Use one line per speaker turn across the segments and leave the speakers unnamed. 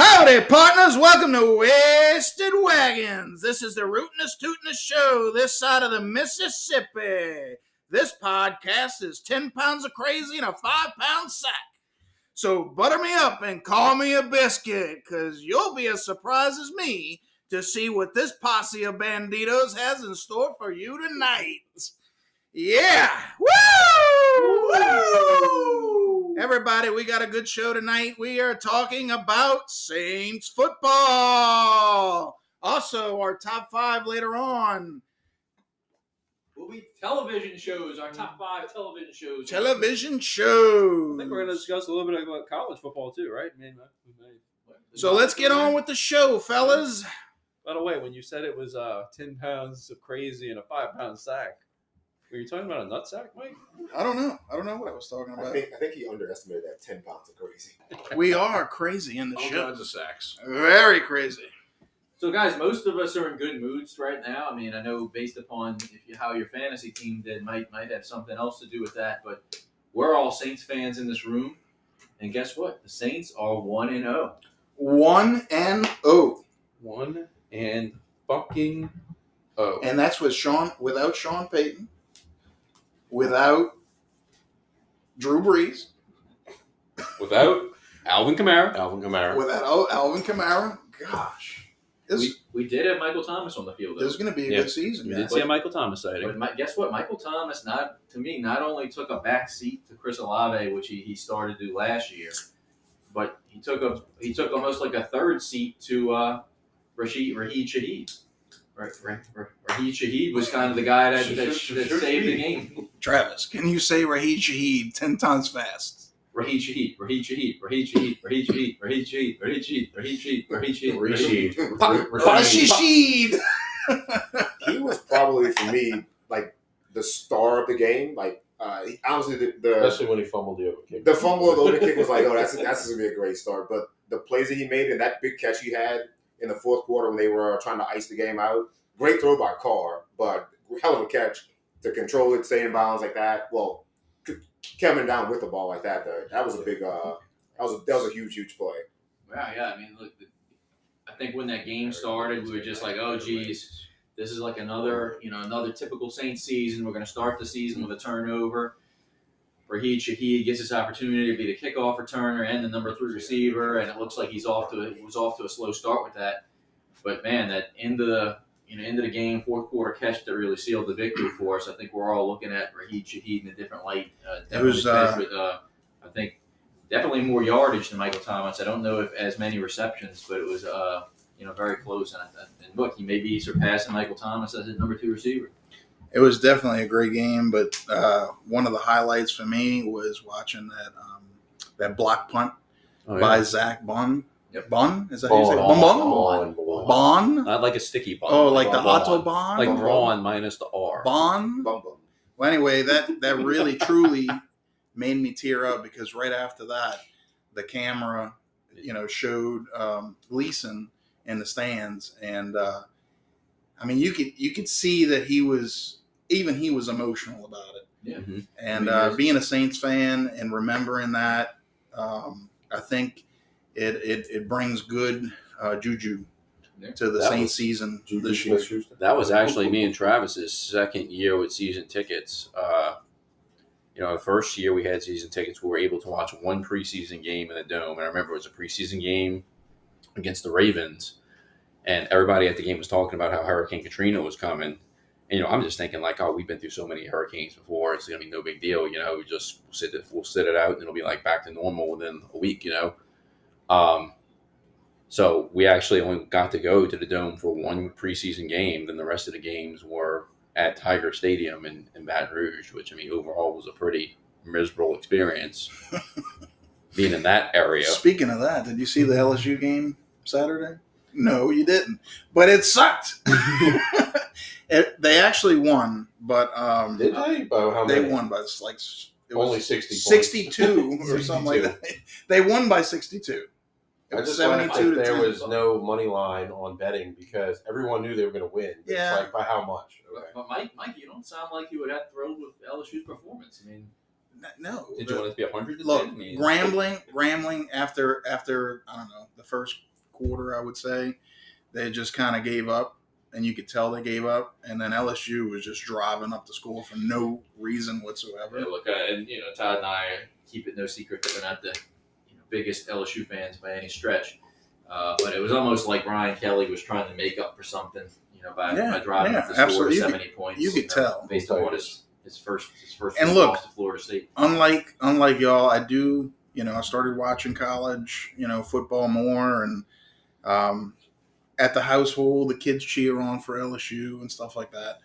Howdy, partners. Welcome to Wasted Wagons. This is the rootinest, tootinest show this side of the Mississippi. This podcast is 10 pounds of crazy in a 5-pound sack. So butter me up and call me a biscuit, because you'll be as surprised as me to see what this posse of banditos has in store for you tonight. Yeah! Woo! Woo! Everybody, we got a good show tonight. We are talking about Saints football. Also, our top 5 later on.
Will be television shows, our top 5 television shows.
Television shows.
I think we're going to discuss a little bit about college football too, right?
So let's get on with the show, fellas.
By the way, when you said it was 10 pounds of crazy and a 5-pound sack, were you talking about a nut sack, Mike?
I don't know. I don't know what I was talking about.
I think he underestimated that 10 pounds of crazy.
We are crazy in the show.
All kinds of sacks.
Very crazy.
So, guys, most of us are in good moods right now. I mean, I know based upon how your fantasy team did might have something else to do with that, but we're all Saints fans in this room. And guess what? The Saints are 1-0.
1-0.
1 and fucking oh.
And that's with without Sean Payton, without Drew Brees,
Without Alvin Kamara.
without Alvin Kamara. Gosh.
We did have Michael Thomas on the field.
This is going to be a good season.
We did see a Michael Thomas sighting.
But guess what? Michael Thomas, not only took a back seat to Chris Olave, which he started to do last year, but he took almost like a third seat to Rashid Shaheed. Raheed Shaheed was kind of the guy that saved the game.
Travis, can you say Raheed Shaheed 10 times fast?
Raheed Shaheed, Raheed Shaheed, Raheed Shaheed, Raheed Shaheed, Raheed Shaheed, Raheed Shaheed, Raheed Shaheed, Raheed Shaheed.
He was probably, for me, like the star of the game. Like, honestly,
especially when he fumbled the open kick.
The fumble of the open kick was like, oh, that's going to be a great start. But the plays that he made and that big catch he had in the fourth quarter when they were trying to ice the game out, great throw by Carr, but hell of a catch to control it, stay in bounds like that. Well, coming down with the ball like that, that was a big, that was a huge play.
Yeah. I mean, look, I think when that game started, we were just like, oh, geez, this is like another typical Saints season. We're going to start the season with a turnover. Raheed Shaheed gets his opportunity to be the kickoff returner and the number 3 receiver, and it looks like he was off to a slow start with that. But man, that end of the game, fourth quarter catch that really sealed the victory for us. I think we're all looking at Raheed Shaheed in a different light.
It was,
I think, definitely more yardage than Michael Thomas. I don't know if as many receptions, but it was very close. And look, he may be surpassing Michael Thomas as his number 2 receiver.
It was definitely a great game, but one of the highlights for me was watching that block punt by Zach Bunn.
Yep.
Bun? Is that how you say it? Bon?
Not like a sticky bun.
Oh, like the Autobahn?
Like Braun minus the R.
Bon? Well, anyway, that really, truly made me tear up, because right after that, the camera, showed Gleason in the stands. And, I mean, you could see that he was emotional about it.
Yeah. Mm-hmm.
And being a Saints fan and remembering that, I think it brings good juju to the Saints season this year.
That was actually me and Travis's second year with season tickets. The first year we had season tickets, we were able to watch one preseason game in the Dome. And I remember it was a preseason game against the Ravens. And everybody at the game was talking about how Hurricane Katrina was coming. And, I'm just thinking like, oh, we've been through so many hurricanes before. It's going to be no big deal. We'll sit it out and it'll be like back to normal within a week, So we actually only got to go to the Dome for one preseason game. Then the rest of the games were at Tiger Stadium in Baton Rouge, which, overall was a pretty miserable experience being in that area.
Speaking of that, did you see the LSU game Saturday? No, you didn't. But it sucked. They actually won, but
did they? How
they
many?
Won by like
only 60
62 or something like that. They won by 62.
I just
72
there
10.
was no money line on betting because everyone knew they were going to win.
Yeah.
It's like, by how much? Okay.
But Mike, you don't sound like you were that thrilled with LSU's performance. I mean,
no.
Did you want it to be 100?
Look, Grambling after I don't know, the first quarter, I would say. They just kind of gave up, and you could tell they gave up. And then LSU was just driving up the score for no reason whatsoever.
Yeah, look, and Todd and I keep it no secret that we're not the biggest LSU fans by any stretch, but it was almost like Brian Kelly was trying to make up for something, by driving up the score to 70 points.
You could tell
based on what his first
and look,
loss to Florida State.
Unlike y'all, I do. I started watching college, football more, and at the household, the kids cheer on for LSU and stuff like that.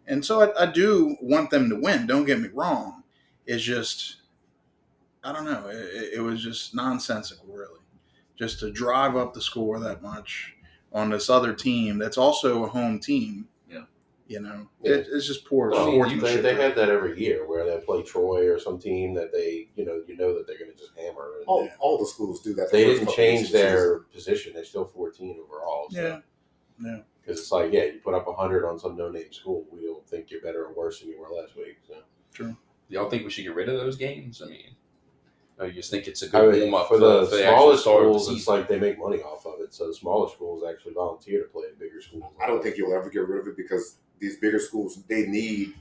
And so I do want them to win. Don't get me wrong. It's just, I don't know. It was just nonsensical, really, just to drive up the score that much on this other team that's also a home team. It's just poor sportsmanship.
They had that every year where they play Troy or some team that they, that they're going to just hammer.
All the schools do that.
They didn't change their position. They're still 14 overall. So.
Yeah.
Because it's like, you put up 100 on some no-name school. We don't think you're better or worse than you were last week. So.
True.
Y'all think we should get rid of those games? I mean, you just think it's a good warm-up
for the smaller
schools?
It's like they make money off of it. So the smaller schools actually volunteer to play at bigger schools.
I don't think you'll ever get rid of it because these bigger schools, they need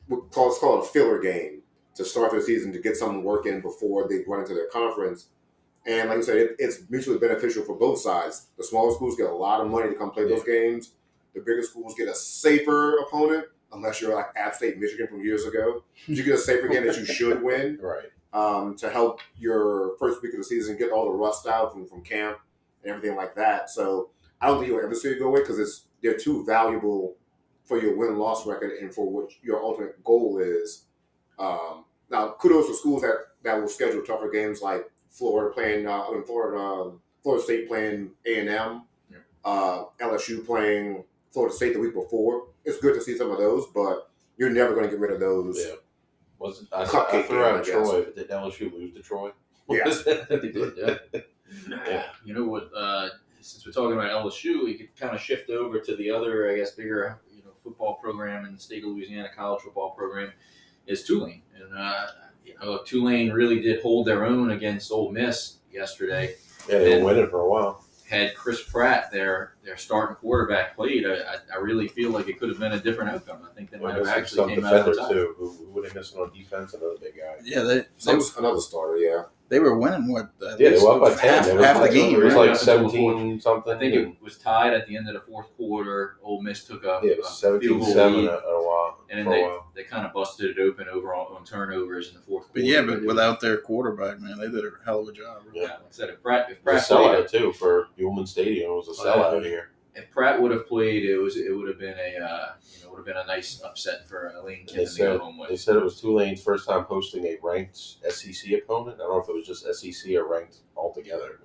what's called a filler game to start their season to get some work in before they run into their conference. And like I said, it's mutually beneficial for both sides. The smaller schools get a lot of money to come play those games. The bigger schools get a safer opponent, unless you're like App State, Michigan from years ago. You get a safer game that you should win.
Right.
To help your first week of the season get all the rust out from camp and everything like that. So I don't think you'll ever see it go away because they're too valuable for your win-loss record and for what your ultimate goal is. Now, kudos to schools that will schedule tougher games like Florida Florida State playing A&M, LSU playing Florida State the week before. It's good to see some of those, but you're never going to get rid of those.
Yeah. I threw out Troy, but did LSU lose to Troy?
Yeah.
I think they did, yeah. You know what? Since we're talking about LSU, we could kind of shift over to the other, I guess, bigger football program in the state of Louisiana, college football program, is Tulane. And Tulane really did hold their own against Ole Miss yesterday.
Yeah, they were winning for a while.
Had Chris Pratt, their starting quarterback, played, I really feel like it could have been a different outcome. I think they might have actually came out on top.
Too. Who would have missed on defense? Another big guy.
Yeah, they
another starter. Yeah,
they were winning. What?
They were up by 10.
Half the game.
It was
right?
like 17 something.
I think it was tied at the end of the fourth quarter. Ole Miss took a
it was
17-7
a while.
And then they kind of busted it open on turnovers in the fourth quarter.
But without their quarterback, man, they did a hell of a job. Really.
Yeah, like I said, if Pratt
it was a sellout too for Newman Stadium. It was a sellout here.
If Pratt would have played, it would have been a nice upset for Lane Kiffin to go home with.
They said it was Tulane's first time hosting a ranked SEC opponent. I don't know if it was just SEC or ranked altogether.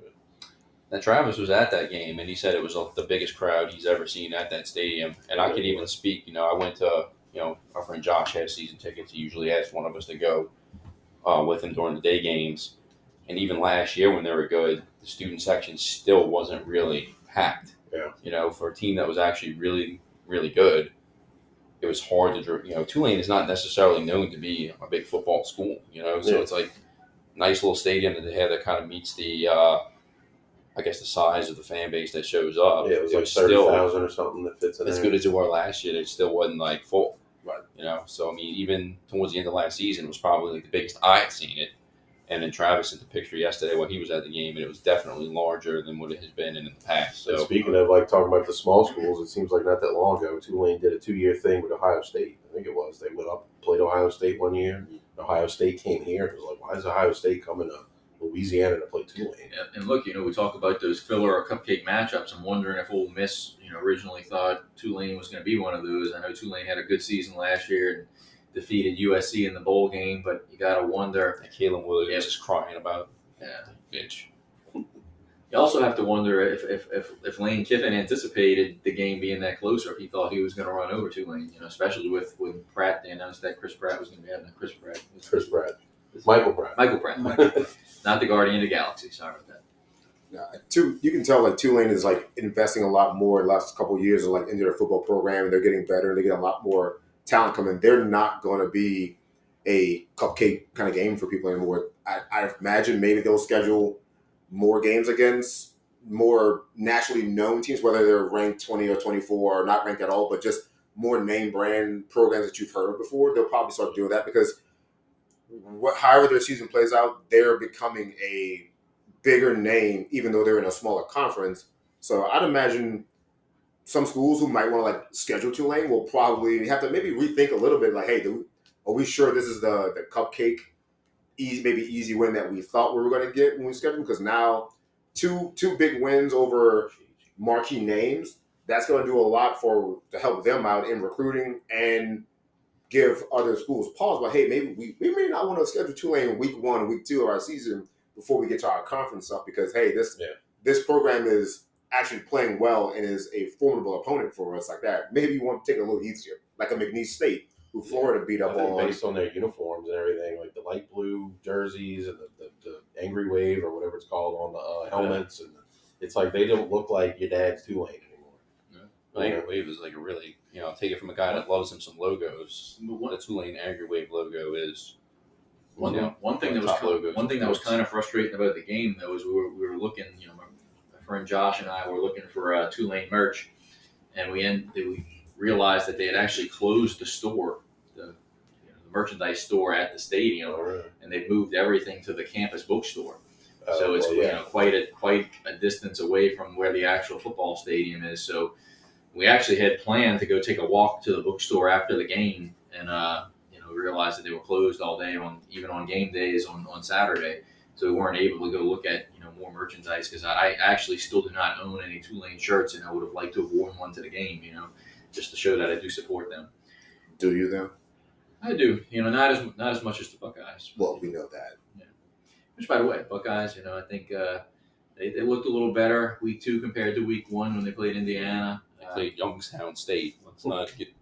Now, Travis was at that game, and he said it was the biggest crowd he's ever seen at that stadium. And I could even speak. I went to, our friend Josh had season tickets. He usually asks one of us to go with him during the day games. And even last year when they were good, the student section still wasn't really packed.
Yeah.
For a team that was actually really, really good, it was hard to, Tulane is not necessarily known to be a big football school, so it's like nice little stadium that they have that kind of meets the, I guess, the size of the fan base that shows up.
Yeah, it was like 30,000 or something that fits in
as
there.
good as it were last year, it still wasn't like full.
Right.
So I mean, even towards the end of last season, it was probably like the biggest I had seen it. And then Travis sent the picture yesterday when he was at the game, and it was definitely larger than what it has been in the past. So,
and speaking of talking about the small schools, it seems like not that long ago, Tulane did a 2-year thing with Ohio State. I think it was. They went up, played Ohio State one year. Ohio State came here. It was like, why is Ohio State coming to Louisiana to play Tulane?
And look, we talk about those filler or cupcake matchups. I'm wondering if Ole Miss, originally thought Tulane was going to be one of those. I know Tulane had a good season last year and defeated USC in the bowl game, but you got to wonder.
Caleb Williams is crying about bitch.
You also have to wonder if Lane Kiffin anticipated the game being that close, or if he thought he was going to run over Tulane. Especially with when Pratt, they announced that Chris Pratt was going to be having Chris Pratt. Michael Pratt. Not the Guardian of the Galaxy. Sorry about that.
You can tell Tulane is investing a lot more in the last couple of years into their football program, and they're getting better. They get a lot more talent coming. They're not going to be a cupcake kind of game for people anymore. I imagine maybe they'll schedule more games against more nationally known teams, whether they're ranked 20 or 24 or not ranked at all, but just more name brand programs that you've heard of before, they'll probably start doing that because however their season plays out, they're becoming a bigger name, even though they're in a smaller conference. So I'd imagine some schools who might want to like schedule Tulane will probably have to maybe rethink a little bit. Like, hey, are we sure this is the cupcake, easy win that we thought we were going to get when we scheduled? Because now two big wins over marquee names, that's going to do a lot to help them out in recruiting and give other schools pause. But hey, maybe we may not want to schedule Tulane week 1, week 2 of our season before we get to our conference stuff because hey, this program is actually playing well and is a formidable opponent for us like that. Maybe you want to take it a little easier, like a McNeese State, who Florida beat up on.
Based on their uniforms and everything, like the light blue jerseys and the Angry Wave or whatever it's called on the helmets. And it's like they don't look like your dad's Tulane anymore.
Yeah. Angry Wave is like a really, take it from a guy that loves him some logos. The Tulane Angry Wave logo is
one thing that was kind of frustrating about the game though is we were looking, my friend Josh and I were looking for Tulane merch, and we realized that they had actually closed the store, the merchandise store at the stadium, and they moved everything to the campus bookstore. So it's quite a distance away from where the actual football stadium is. So we actually had planned to go take a walk to the bookstore after the game, and we realized that they were closed all day even on game days on Saturday. So we weren't able to go look at more merchandise because I actually still do not own any Tulane shirts, and I would have liked to have worn one to the game, just to show that I do support them.
Do you though?
I do. Not as much as the Buckeyes.
Well, we know that.
Yeah. Which, by the way, Buckeyes, I think they looked a little better week 2 compared to week 1 when they played Indiana.
They played Youngstown State. Let's not get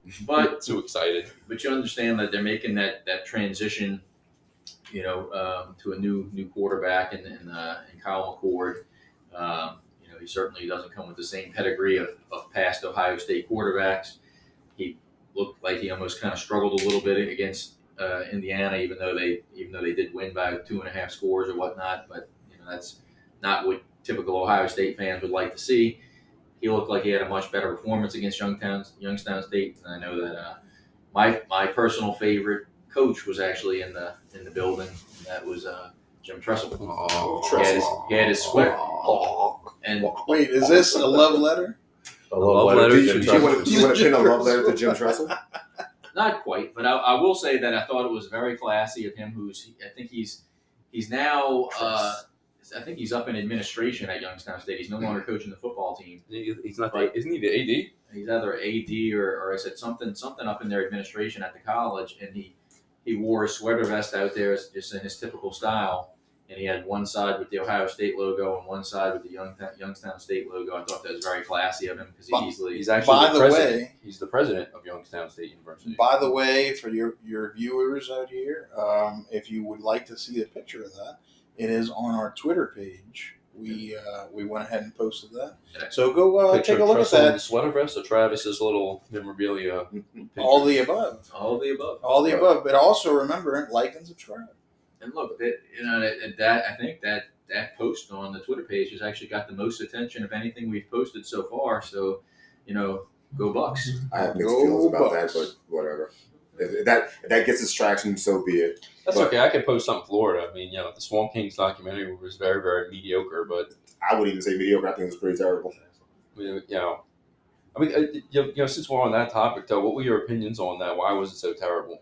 too excited.
But you understand that they're making that transition, to a new quarterback in Kyle McCord. He certainly doesn't come with the same pedigree of past Ohio State quarterbacks. He looked like he almost kind of struggled a little bit against Indiana, even though they did win by 2.5 scores or whatnot. But that's not what typical Ohio State fans would like to see. He looked like he had a much better performance against Youngstown State, and I know that my personal favorite coach was actually in the building. And that was Jim Tressel. He had his sweater. And
wait, is this a love letter?
A love letter.
Do you want to pin a love letter to Jim Tressel?
Not quite, but I will say that I thought it was very classy of him. I think he's now. I think he's up in administration at Youngstown State. He's no longer coaching the football team.
He's not. Isn't he the AD?
He's either AD or I said something up in their administration at the college, and he wore a sweater vest out there just in his typical style, and he had one side with the Ohio State logo and one side with the Youngstown State logo. I thought that was very classy of him because he's
actually the president. He's the president of Youngstown State University.
By the way, for your viewers out here, if you would like to see a picture of that, it is on our Twitter page. We went ahead and posted that. So go take a look at that.
The sweater vest or Travis's little memorabilia.
All the above.
All the above.
All the above. But also remember, like and subscribe.
And look, that I think that post on the Twitter page has actually got the most attention of anything we've posted so far. So, go Bucks.
I have mixed feelings about that, but whatever. If that gets us traction, so be it.
That's okay. I could post something Florida. I mean, the Swamp Kings documentary was very, very mediocre, but
I wouldn't even say mediocre. I think it was pretty terrible.
Since we're on that topic, though, what were your opinions on that? Why was it so terrible?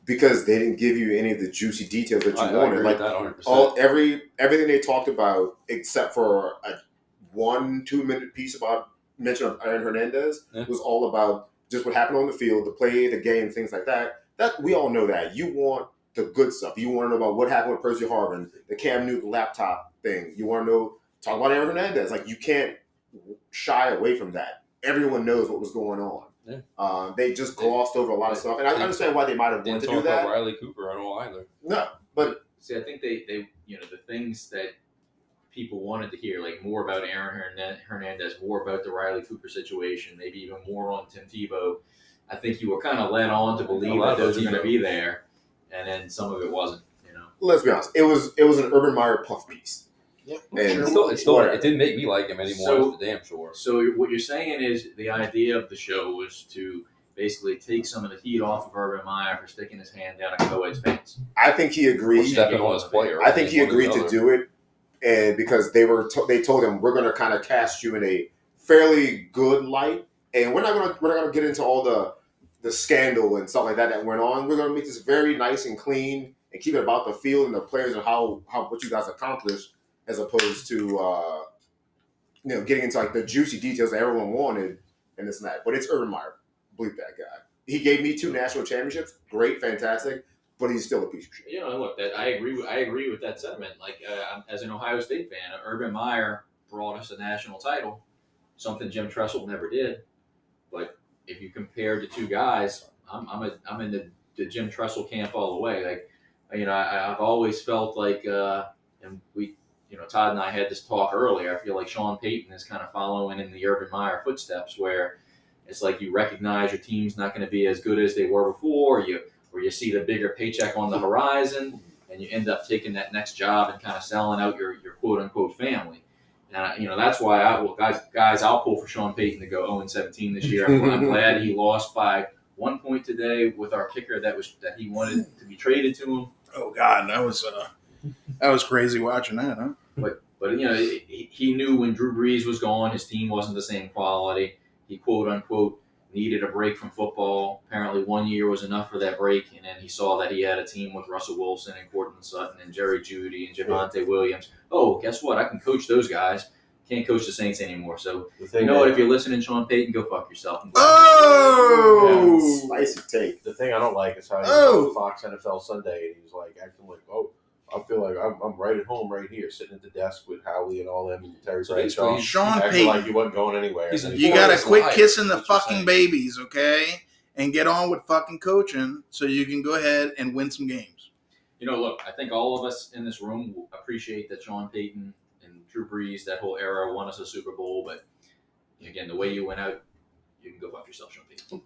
Because they didn't give you any of the juicy details that you wanted.
I agree with that 100%.
Everything they talked about, except for a 1-2 minute piece about mention of Aaron Hernandez, was all about just what happened on the field, the play, the game, things like that. That we all know that. You want the good stuff. You want to know about what happened with Percy Harvin, the Cam Newton laptop thing. You want to talk about Aaron Hernandez. Like, you can't shy away from that. Everyone knows what was going on. Yeah. They just glossed over a lot of stuff, and I understand why they might have wanted to do that.
About Riley Cooper, I don't know either.
No, but
see, I think they the things that people wanted to hear, like more about Aaron Hernandez, more about the Riley Cooper situation, maybe even more on Tim Tebow. I think you were kind of led on to believe that those are going to be there, and then some of it wasn't.
Let's be honest. It was an Urban Meyer puff piece.
Yeah.
And
It didn't make me like him anymore.
So-
That's for damn sure.
So what you're saying is the idea of the show was to basically take some of the heat off of Urban Meyer for sticking his hand down a co-ed's pants.
I think he
Or
agreed.
stepping on his player.
I think he
One or the
agreed to
other.
do it, and because they told him we're going to kind of cast you in a fairly good light, and we're not going to get into all the scandal and stuff like that went on. We're going to make this very nice and clean and keep it about the field and the players and how what you guys accomplished, as opposed to getting into like the juicy details that everyone wanted and this and that. But it's Urban Meyer. Bleep that guy. He gave me 2 national championships. Great, fantastic. But he's still a piece of shit.
You know, look, I agree with that sentiment. Like, as an Ohio State fan, Urban Meyer brought us a national title, something Jim Tressel never did. But if you compare the two guys, I'm in the Jim Tressel camp all the way. Like, I've always felt like, and we, Todd and I had this talk earlier. I feel like Sean Payton is kind of following in the Urban Meyer footsteps, where it's like you recognize your team's not going to be as good as they were before, or you see the bigger paycheck on the horizon, and you end up taking that next job and kind of selling out your quote unquote family. And that's why I'll pull for Sean Payton to go 0-17 this year. I'm glad he lost by 1 point today with our kicker that he wanted to be traded to him.
Oh God, that was crazy watching that, huh?
But he knew when Drew Brees was gone, his team wasn't the same quality. He quote unquote needed a break from football. Apparently 1 year was enough for that break, and then he saw that he had a team with Russell Wilson and Courtland Sutton and Jerry Jeudy and Javonte Williams. Oh, guess what? I can coach those guys. Can't coach the Saints anymore. So you know what? If you're listening, Sean Payton, go fuck yourself.
Oh,
Spicy take.
The thing I don't like is how he was on Fox NFL Sunday and he was like acting like, I feel like I'm right at home right here, sitting at the desk with Howie and all them and Terry Bradshaw.
Sean
acting
Payton.
like he wasn't going anywhere.
You gotta quit kissing the
That's what you're
fucking
saying.
babies, okay? And get on with fucking coaching so you can go ahead and win some games.
Look, I think all of us in this room appreciate that Sean Payton and Drew Brees, that whole era, won us a Super Bowl. But again, the way you went out, you can go fuck yourself, Sean Payton.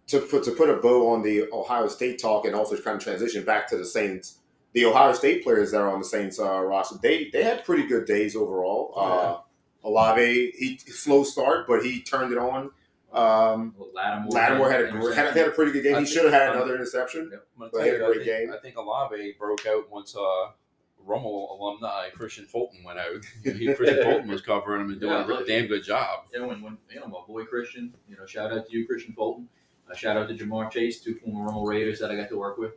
To put a bow on the Ohio State talk and also kind of transition back to the Saints, the Ohio State players that are on the Saints roster, they had pretty good days overall. Olave, slow start, but he turned it on. Lattimore had a pretty good game. He should have had another interception. But he had a great game.
I think Olave broke out once Rummel alumni Christian Fulton went out. Christian Fulton was covering him and doing a damn good job.
When my boy Christian, shout out to you, Christian Fulton. Shout out to Jamar Chase, 2 former Rummel Raiders that I got to work with.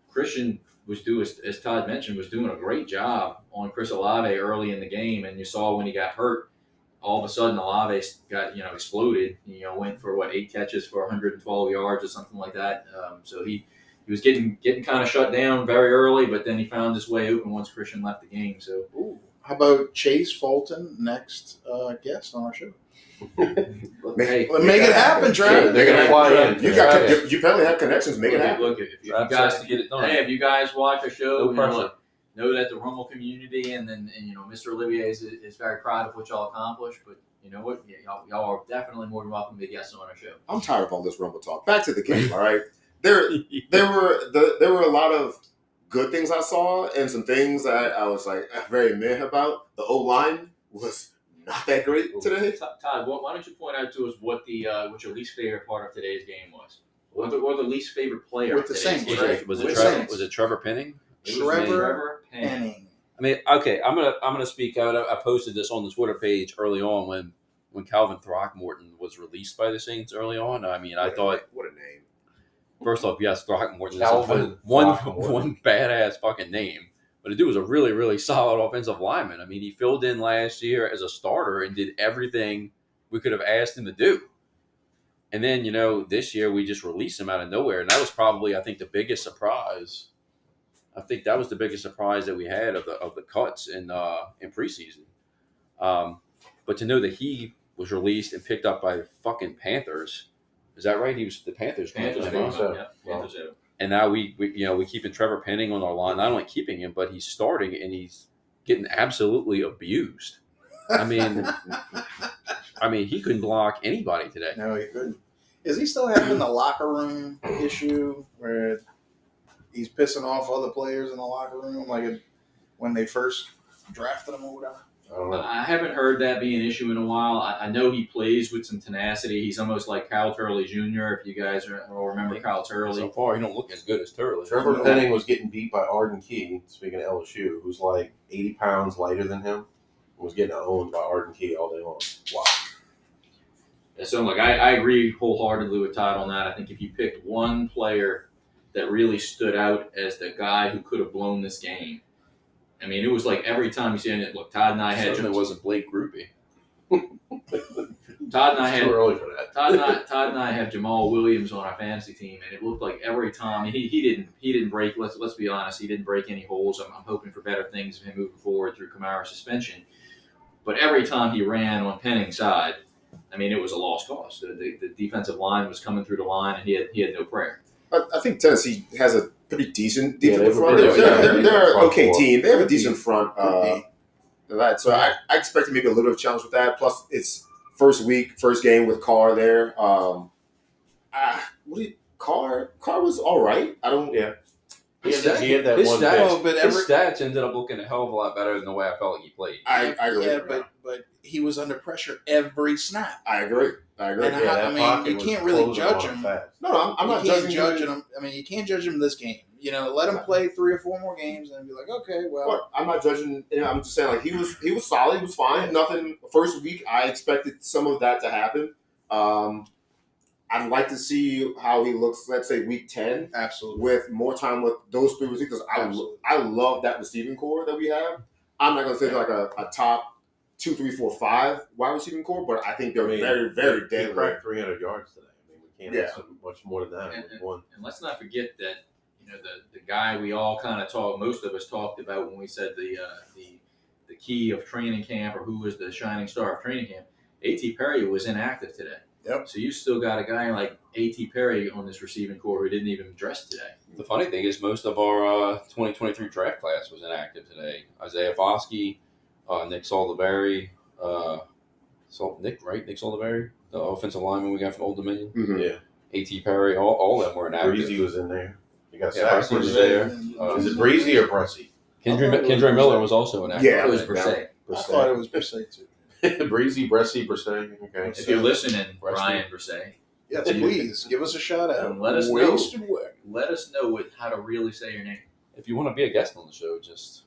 Christian was as Todd mentioned, was doing a great job on Chris Olave early in the game, and you saw when he got hurt, all of a sudden Olave got exploded. Went for 8 catches for 112 yards or something like that. So he was getting kind of shut down very early, but then he found his way open once Christian left the game. So
How about Chase Fulton, next guest on our show?
hey,
Make it happen, Travis.
They're going to fly in.
You apparently have connections. Make it happen.
Look, if you
Travis
guys
has to get it done.
Hey, if you guys watch our show,
No pressure.
know that the Rummel community and Mr. Olivier is very proud of what y'all accomplished. But you know what? Yeah, y'all are definitely more than welcome to be guests on our show.
I'm tired of all this Rumble talk. Back to the game, all right? There were a lot of good things I saw and some things that I was like very meh about. The O-line was not that great today.
Todd, why don't you point out to us what your least favorite part of today's game was? Or the least favorite player
With
of
the
today's
Saints,
game?
right?
Was
With
it
Saints.
Was it Trevor Penning?
It was
Trevor
Penning.
Penning.
I mean, okay, I'm gonna speak out. I posted this on the Twitter page early on when Calvin Throckmorton was released by the Saints early on. I mean, I thought,
What a name.
first off, yes, Throckmorton is
Calvin
one
Throckmorton.
badass fucking name, but the dude was a really, really solid offensive lineman. I mean, he filled in last year as a starter and did everything we could have asked him to do. And then, this year we just released him out of nowhere, and that was probably, I think, the biggest surprise. I think that was the biggest surprise that we had of the cuts in preseason. But to know that he was released and picked up by the fucking Panthers, is that right? He was the Panthers.
Panthers,
Panthers,
Panthers.
And now we keeping Trevor Penning on our line. Not only keeping him, but he's starting and he's getting absolutely abused. I mean, he couldn't block anybody today.
No, he couldn't. Is he still having the locker room issue where he's pissing off other players in the locker room, like when they first drafted him or whatever?
I don't know.
I haven't heard that be an issue in a while. I know he plays with some tenacity. He's almost like Kyle Turley Jr., if you guys will remember Kyle Turley.
So far, he don't look as good as Turley.
Trevor Penning was getting beat by Arden Key, speaking of LSU, who's like 80 pounds lighter than him, was getting owned by Arden Key all day long. Wow.
So, look, I agree wholeheartedly with Todd on that. I think if you picked one player that really stood out as the guy who could have blown this game, I mean, it was like every time you see it. Look, Todd and I had.
Certainly wasn't Blake Groupie.
Todd and I had.
Too early for that.
Todd and I have Jamal Williams on our fantasy team, and it looked like every time he didn't break. Let's be honest, he didn't break any holes. I'm hoping for better things of him moving forward through Kamara's suspension. But every time he ran on Penning's side, I mean, it was a lost cause. The defensive line was coming through the line, and he had no prayer.
I think Tennessee has a pretty decent defensive front.
they're
They're an okay
front
team. They have a decent front.
Good
So I expected maybe a little bit of challenge with that. Plus, it's first game with Carr there. Carr was all right. I don't.
Yeah. He
His
had that
his
one
stats,
pick.
Well, but
his stats ended up looking a hell of a lot better than the way I felt like he played.
I agree.
Yeah, but he was under pressure every snap.
I agree.
And
Yeah, that
I mean,
pocket
you
was
can't really
closing
judge
on
him.
fast.
No, I'm not
You can't
judging
judge him. I mean, you can't judge him this game. You know, let him play 3 or 4 more games and be like, okay, well.
But I'm not judging. I'm just saying, like he was solid. He was fine. Nothing. First week, I expected some of that to happen. I'd like to see how he looks. Let's say week 10,
Absolutely.
with more time with those 3 receivers. I love that receiving core that we have. I'm not going to say they're like a top 2, 3, 4, 5 wide receiving core, but I think they're very, very
He
deadly.
cracked 300 yards today. I mean, we can't ask him much more than that.
And let's not forget that the guy we all kind of most of us talked about when we said the key of training camp, or who was the shining star of training camp. A.T. Perry was inactive today.
Yep.
So you still got a guy like A.T. Perry on this receiving core who didn't even dress today.
The funny thing is, most of our 2023 draft class was inactive today. Isaiah Foskey, Nick Soldiberry, Nick Soldiberry, the offensive lineman we got from Old Dominion.
Mm-hmm.
Yeah.
A.T. Perry, all of them were inactive.
Breezy was in there. You got
Yeah,
Saxon
Breezy was
there.
there.
Is it Breezy or Bressy?
Kendra Miller was also inactive.
Yeah.
It was Brissett.
I thought it was Brissett too.
Breezy, Bressy, Bressay. Okay.
If you're listening, Brian Brissett,
Yes, please give us a shout out.
And let us know.
Wasted Wagons.
let us know how to really say your name.
If you want to be a guest on the show, just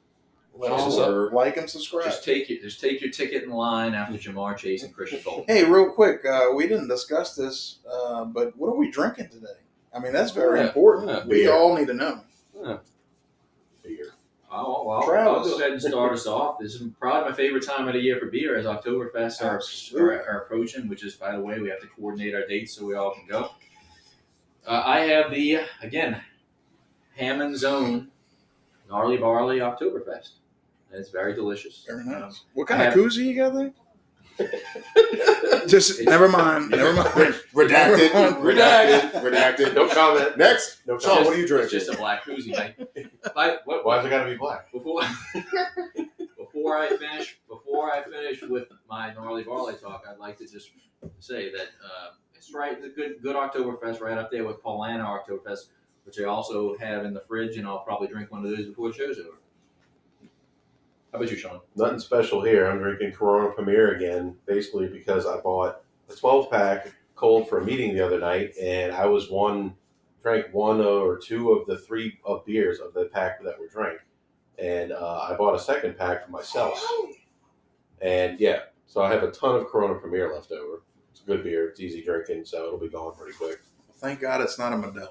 Let
Just
us know. Like and subscribe.
Just take your ticket in line after Jamar Chase and Christian Fulton.
Hey, real quick, we didn't discuss this, but what are we drinking today? I mean, that's very important.
Yeah.
We all need to know.
Beer.
Oh, well, I'll
Travis.
go ahead and start us off. This is probably my favorite time of the year for beer, as Oktoberfest are approaching, which is, by the way, we have to coordinate our dates so we all can go. I have the, again, Hammond's Own Gnarly Barley Oktoberfest. And it's very delicious.
Very nice. What kind of koozie you got there? Never mind.
Redacted.
No comment.
Next,
No
Sean,
comment.
what are you
It's
drinking?
just a black koozie, mate.
Why's it got to be black?
Before I finish with my gnarly barley talk, I'd like to just say that it's right. It's a good Oktoberfest, right up there with Paulana Oktoberfest, which I also have in the fridge, and I'll probably drink one of those before the show's over. How about you, Sean?
Nothing special here. I'm drinking Corona Premier again, basically because I bought a 12-pack cold for a meeting the other night, and I drank one or two of the 3 beers of the pack that were drank. And I bought a second pack for myself. And yeah, so I have a ton of Corona Premier left over. It's a good beer. It's easy drinking, so it'll be gone pretty quick.
Thank God it's not a Modelo.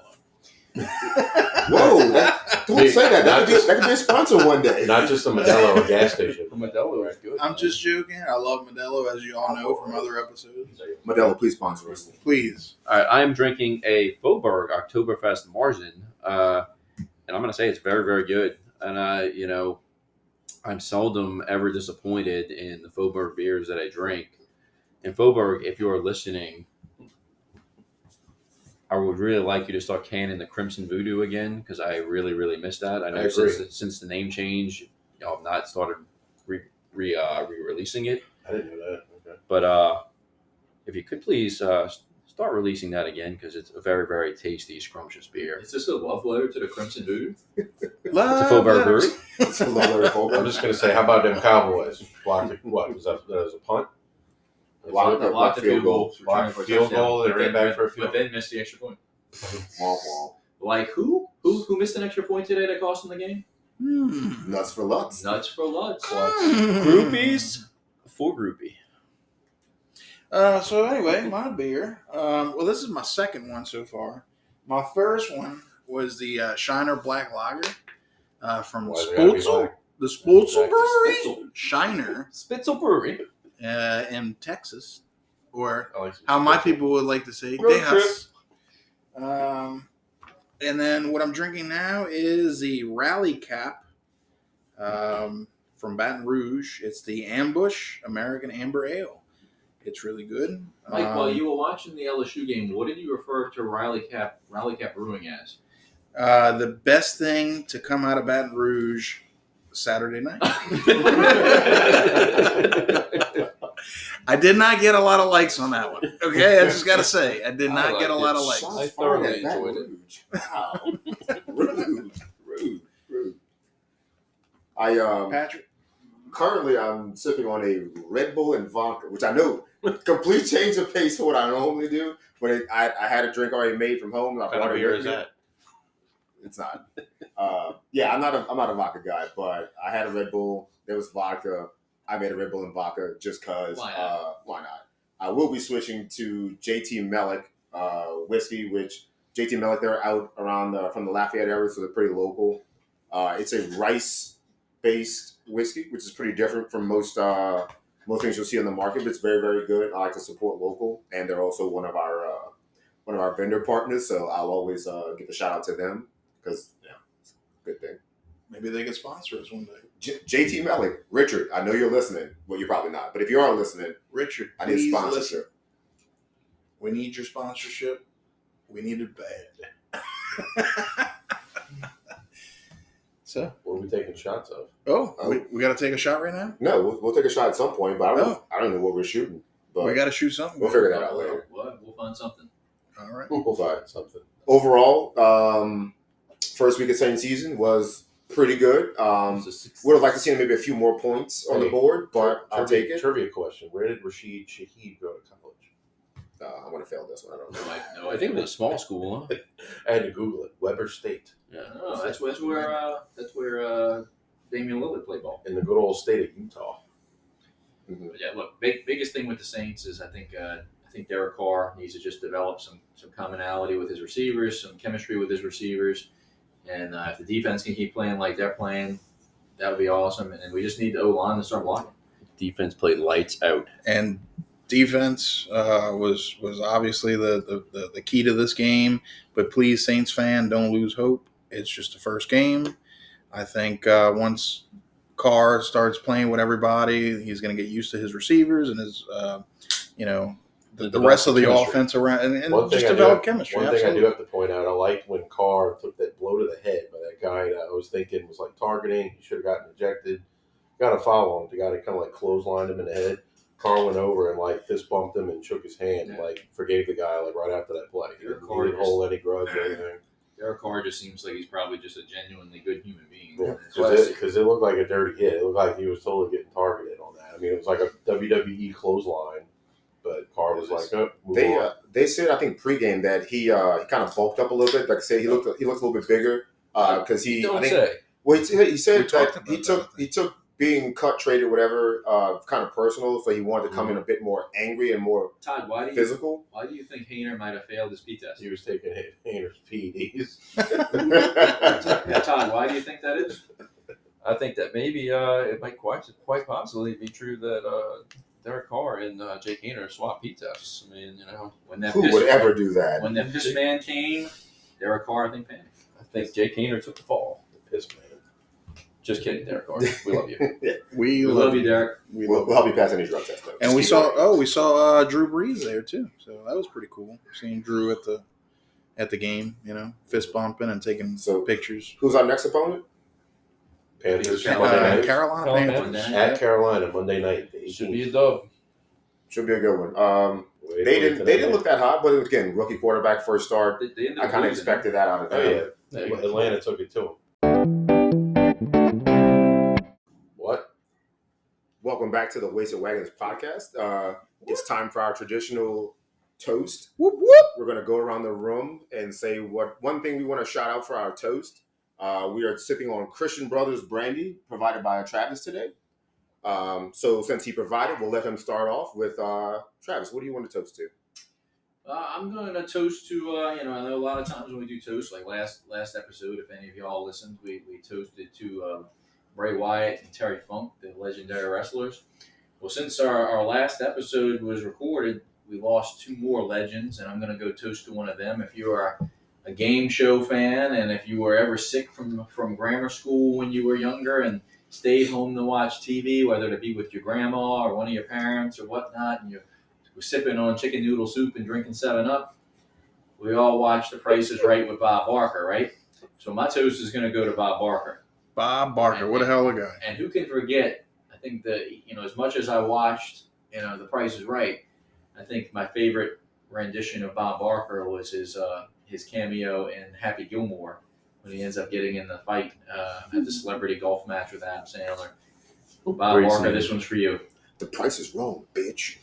Whoa! Don't say that. That could be a sponsor one day.
Not just a Modelo, a gas station.
Modelo is good.
I'm just joking. I love Modelo, as you all know from other episodes.
Modelo, please sponsor us.
Please.
All right, I am drinking a Faubourg Oktoberfest Marzen, and I'm going to say it's very, very good. And I'm seldom ever disappointed in the Faubourg beers that I drink. And Faubourg, if you are listening, I would really like you to start canning the Crimson Voodoo again, because I really, really miss that. I know since the name change, y'all have not started re-releasing it.
I didn't know that. Okay.
But if you could please start Start releasing that again because it's a very, very tasty, scrumptious beer.
Is this a love letter to the Crimson Voodoo?
It's a full bar brewery.
It's a Lillard Fulmer.
I'm just gonna say, how about them Cowboys? Blocked it. What was that? That was a punt.
Blocked the field goal.
Blocked field goal. They ran back for a field
but then missed the extra point.
Womp womp.
Like who? Who missed an extra point today that cost them the game?
Nuts for Lutz.
Nuts for Lutz.
Groupies for groupie.
So anyway, my beer. Well, this is my second one so far. My first one was the Shiner Black Lager from
Why does it gotta be
Sputzel,
black?
the Sputzel
Exactly.
Brewery,
Spitzel.
Shiner
Spitzel Brewery.
in Texas, or
I like some
how my
special.
people would like to say,
Road
Tejas. And then what I'm drinking now is the Rally Cap from Baton Rouge. It's the Ambush American Amber Ale. It's really good.
Mike, while you were watching the LSU game, what did you refer to Rally Cap Brewing as?
The best thing to come out of Baton Rouge Saturday night. I did not get a lot of likes on that one. Okay, I just got to say, I did not get a lot of likes.
Shots
I
fired
thoroughly
at Baton
enjoyed it.
Rouge. Wow. Rude. I
Patrick?
currently I'm sipping on a Red Bull and vodka, which I know complete change of pace for what I normally do. But I had a drink already made from home.
What kind of beer is that?
It's not. Yeah, I'm not a vodka guy, but I had a Red Bull. There was vodka. I made a Red Bull and vodka just because.
Why not?
Why not? I will be switching to JT Mellick whiskey, which JT Mellick, they're out around from the Lafayette area, so they're pretty local. It's a rice-based whiskey, which is pretty different from most things you'll see on the market, but it's very, very good. I like to support local, and they're also one of our vendor partners, so I'll always give a shout out to them because it's a good thing.
Maybe they could sponsor us one day.
JT Mellick, Richard, I know you're listening. Well, you're probably not, but if you are listening,
Richard,
I need
please
sponsorship.
listen. We need your sponsorship. We need it bad. So,
What are we taking shots of?
we got to take a shot right now?
No, we'll take a shot at some point, but I don't know what we're shooting. But
We got to shoot something.
we'll figure that out later.
What? We'll find something.
All right.
We'll find something.
Overall, first week of second season was pretty good. Would have liked to see maybe a few more points on the board, but I'll take it.
Trivia question: where did Rashid Shaheed go to college?
I'm going to fail this one. I don't know.
Mike, no
I think it
idea.
was a small school, huh?
I had to Google it. Weber State,
Yeah.
Oh, that's where Damian Lillard played ball.
in the good old state of Utah.
Mhm.
But yeah, look, biggest thing with the Saints is I think Derek Carr needs to just develop some commonality with his receivers, some chemistry with his receivers, and if the defense can keep playing like they're playing, that would be awesome. And we just need the O-line to start blocking.
Defense played lights out.
And defense was obviously the key to this game. But please, Saints fan, don't lose hope. It's just the first game. I think once Carr starts playing with everybody, he's going to get used to his receivers and his, the rest of the
Chemistry.
offense around, and
One
just
thing I
develop
do-
chemistry.
One thing I
Absolutely.
do have to point out, I liked when Carr took that blow to the head by that guy that I was thinking was like targeting. He should have gotten ejected. Got a foul on him. The guy that kind of like clotheslined him in the head. Carr went over and like fist bumped him and shook his hand and like forgave the guy like right after that play. He
Derek
didn't,
Carr
he didn't hold any grudge or anything.
Derek Carr just seems like he's probably just a genuinely good human being.
Yeah,
It's
because it looked like a dirty hit. It looked like he was totally getting targeted on that. I mean, it was like a WWE clothesline, but Carr was like, "Oh, move on."
They said, I think pregame that he kind of bulked up a little bit. Like I said, he looked a little bit bigger because he.
Don't
I think,
say.
Well, he said
We talked
that
about
he took being cut, traded, whatever, kind of personal. So he wanted to come in a bit more angry and more
Todd, why do you think Hayner might have failed his P test?
He was taking Hayner's PEDs.
Todd, why do you think that is?
I think that maybe it might quite possibly be true that Derek Carr and Jake Hayner swap P tests. I mean,
When that
Who
piss,
would ever do that?
when that piss man came, Derek Carr, I think, panicked.
I think Jake Hayner took the fall.
Piss man.
Just kidding, Derek Carr. We love you.
We
We love you, Derek.
We'll help you pass any drug test. Though.
And
Just
we
keep
saw
going.
Drew Brees there too, so that was pretty cool. Seeing Drew at the game, fist bumping and taking pictures.
Who's our next opponent?
Panthers
Carolina.
Monday night.
Carolina
Carolina
Panthers.
Panthers.
At Carolina Monday night.
Should be a dub.
Should be a good one. They didn't look that hot, but again, rookie quarterback, first start.
They ended
I
up
kind of
losing,
expected that out of them.
Oh yeah, Atlanta took it to them. What?
Welcome back to the Wasted Wagons podcast. It's time for our traditional toast.
Whoop whoop.
We're going to go around the room and say what one thing we want to shout out for our toast. We are sipping on Christian Brothers brandy provided by Travis today. So since he provided, we'll let him start off with Travis. What do you want to toast to?
I'm going to toast to, I know a lot of times when we do toast, like last episode, if any of y'all listened, we toasted to Bray Wyatt and Terry Funk, the legendary wrestlers. Well, since our last episode was recorded, we lost two more legends, and I'm going to go toast to one of them. If you are a game show fan, and if you were ever sick from grammar school when you were younger and stayed home to watch TV, whether it be with your grandma or one of your parents or whatnot, and you were sipping on chicken noodle soup and drinking 7-Up, we all watched The Price is Right with Bob Barker, right? So my toast is going to go to Bob Barker.
Bob Barker, what a hell of a guy.
And who can forget, I think that, as much as I watched, The Price is Right, I think my favorite rendition of Bob Barker was his cameo in Happy Gilmore when he ends up getting in the fight at the celebrity golf match with Adam Sandler. Bob Barker, this one's for you.
The price is wrong, bitch.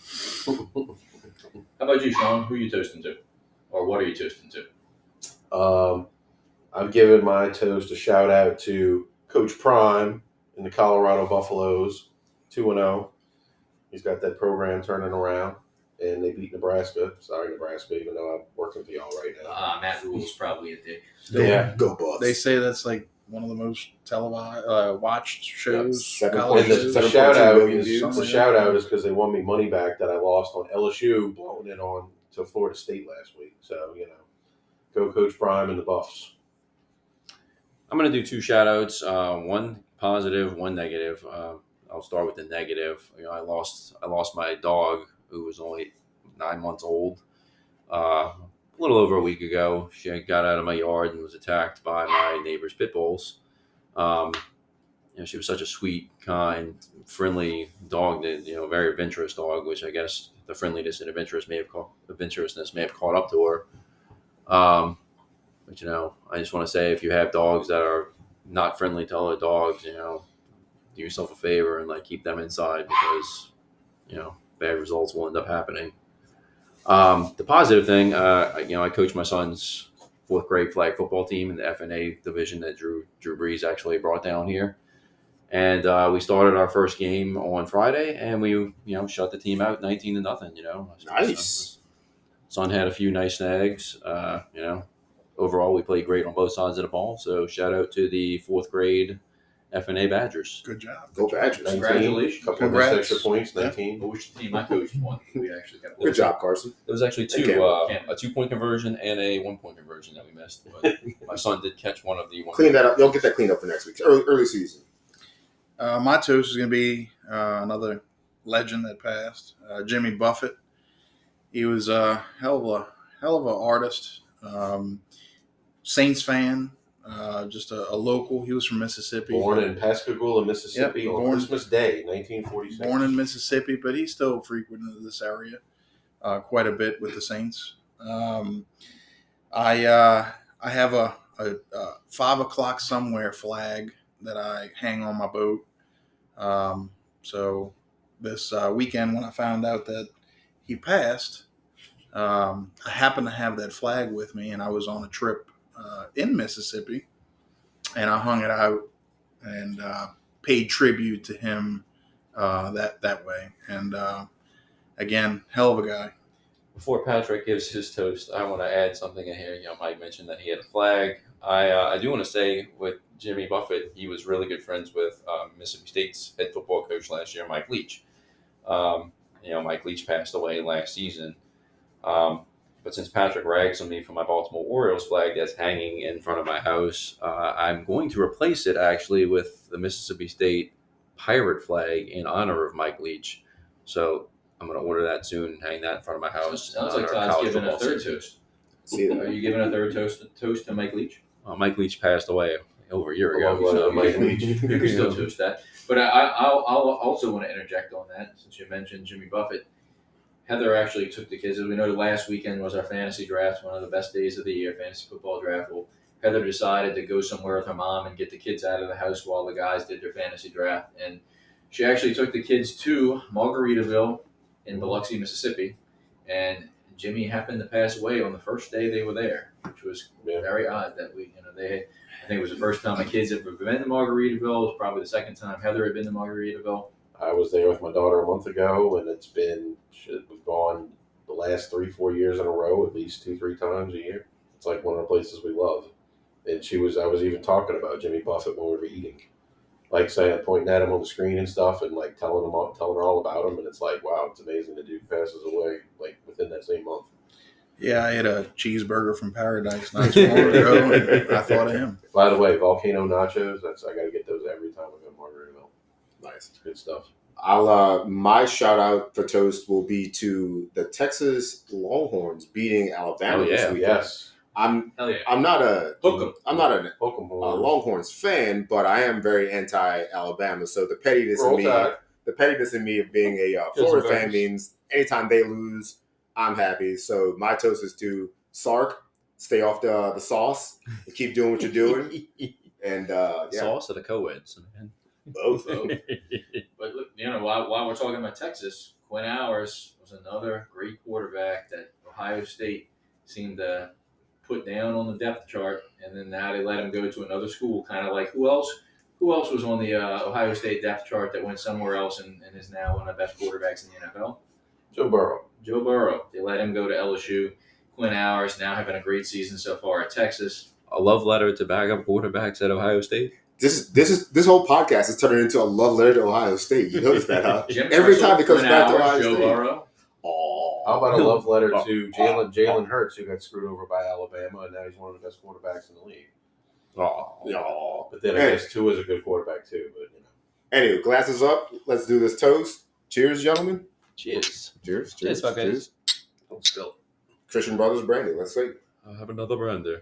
How about you, Sean? Who are you toasting to? Or what are you toasting to?
I'm giving my toast a shout out to Coach Prime in the Colorado Buffaloes, 2-0. He's got that program turning around, and they beat Nebraska. Sorry, Nebraska, even though I'm working for y'all right now.
Matt Rule's probably a dick.
Yeah.
Go Buffs.
They say that's like one of the most televised, watched shows.
Yeah,
college
And
shows.
the shout out
million
is
views.
the shout out is because they won me money back that I lost on LSU blowing it on to Florida State last week. So go Coach Prime and the Buffs.
I'm going to do two shout-outs, one positive, one negative. I'll start with the negative. I lost my dog, who was only 9 months old, a little over a week ago. She got out of my yard and was attacked by my neighbor's pit bulls. She was such a sweet, kind, friendly dog, that, very adventurous dog, which I guess the friendliness and adventurousness may have caught up to her. But I just want to say, if you have dogs that are not friendly to other dogs, do yourself a favor and keep them inside, because bad results will end up happening. The positive thing, I coach my son's 4th grade flag football team in the FNA division that Drew Brees actually brought down here, and we started our first game on Friday, and we shut the team out 19-0.
Nice.
Son had a few nice snags. Overall, we played great on both sides of the ball. So shout out to the 4th grade FNA Badgers.
Good job.
Go Badgers.
19,
Congratulations.
Couple
Congrats.
of extra points, 19.
I wish the team I coached won. We actually got
Good job, Carson.
It was actually two,
Okay.
a 2-point conversion and a 1-point conversion that we missed. But my son did catch one of the one.
Clean that up. You'll get that cleaned up for next week. Early season.
My toast is going to be another legend that passed, Jimmy Buffett. He was a hell of an artist, Saints fan, just a local. He was from Mississippi.
Born in Pascagoula, Mississippi,
Yep,
on Christmas Day, 1946.
Born in Mississippi, but he still frequented this area quite a bit with the Saints. I have a 5 o'clock somewhere flag that I hang on my boat. So this weekend, when I found out that he passed, I happened to have that flag with me, and I was on a trip in Mississippi, and I hung it out and paid tribute to him that way. And again, hell of a guy.
Before Patrick gives his toast, I want to add something in here. Mike mentioned that he had a flag. I do want to say, with Jimmy Buffett, he was really good friends with Mississippi State's head football coach last year, Mike Leach. Mike Leach passed away last season. But since Patrick rags on me for my Baltimore Orioles flag that's hanging in front of my house, I'm going to replace it actually with the Mississippi State Pirate flag in honor of Mike Leach. So I'm going to order that soon and hang that in front of my house.
Sounds like Todd's giving a third toast.
See that?
Are you giving a third toast to Mike Leach?
Mike Leach passed away over a year ago.
Well,
So
Mike Leach.
You can still toast that. But I'll also want to interject on that, since you mentioned Jimmy Buffett. Heather actually took the kids. As we know, last weekend was our fantasy draft, one of the best days of the year, fantasy football draft. Well, Heather decided to go somewhere with her mom and get the kids out of the house while the guys did their fantasy draft. And she actually took the kids to Margaritaville in Biloxi, Mississippi. And Jimmy happened to pass away on the first day they were there, which was very odd that I think it was the first time my kids had ever been to Margaritaville. It was probably the second time Heather had been to Margaritaville.
I was there with my daughter a month ago, and we've gone the last 3-4 years in a row, at least 2-3 times a year. It's like one of the places we love. And I was even talking about Jimmy Buffett when we were eating. Like saying, pointing at him on the screen and stuff, and like telling her all about him, and it's like, wow, it's amazing the dude passes away like within that same month.
Yeah, I had a cheeseburger from Paradise not too long ago, and I thought of him.
By the way, volcano nachos, I got to get those every time I go to Margaritaville.
Nice.
It's good stuff.
My shout out for toast will be to the Texas Longhorns beating Alabama this weekend.
Yes.
I'm not a Longhorns fan, but I am very anti-Alabama. So the pettiness in me of being a Florida fan means anytime they lose, I'm happy. So my toast is to Sark. Stay off the sauce and keep doing what you're doing. And
Sauce or the co-eds, man.
Both.
But look, while we're talking about Texas, Quinn Ewers was another great quarterback that Ohio State seemed to put down on the depth chart, and then now they let him go to another school. Kind of like who else was on the Ohio State depth chart that went somewhere else and is now one of the best quarterbacks in the NFL?
Joe Burrow. They
let him go to LSU. Quinn Ewers now having a great season so far at Texas.
A love letter to backup quarterbacks at Ohio State.
This whole podcast is turning into a love letter to Ohio State. You notice that, huh? Every time it comes back to Ohio State.
Burrow.
How about a love letter to Jalen Hurts, who got screwed over by Alabama, and now he's one of the best quarterbacks in the league. But then I guess Tua is a good quarterback too. But
Anyway, glasses up. Let's do this toast. Cheers, gentlemen.
Cheers.
Cheers.
Cheers. Don't spill.
Christian Brothers brandy. Let's see.
I'll have another brandy.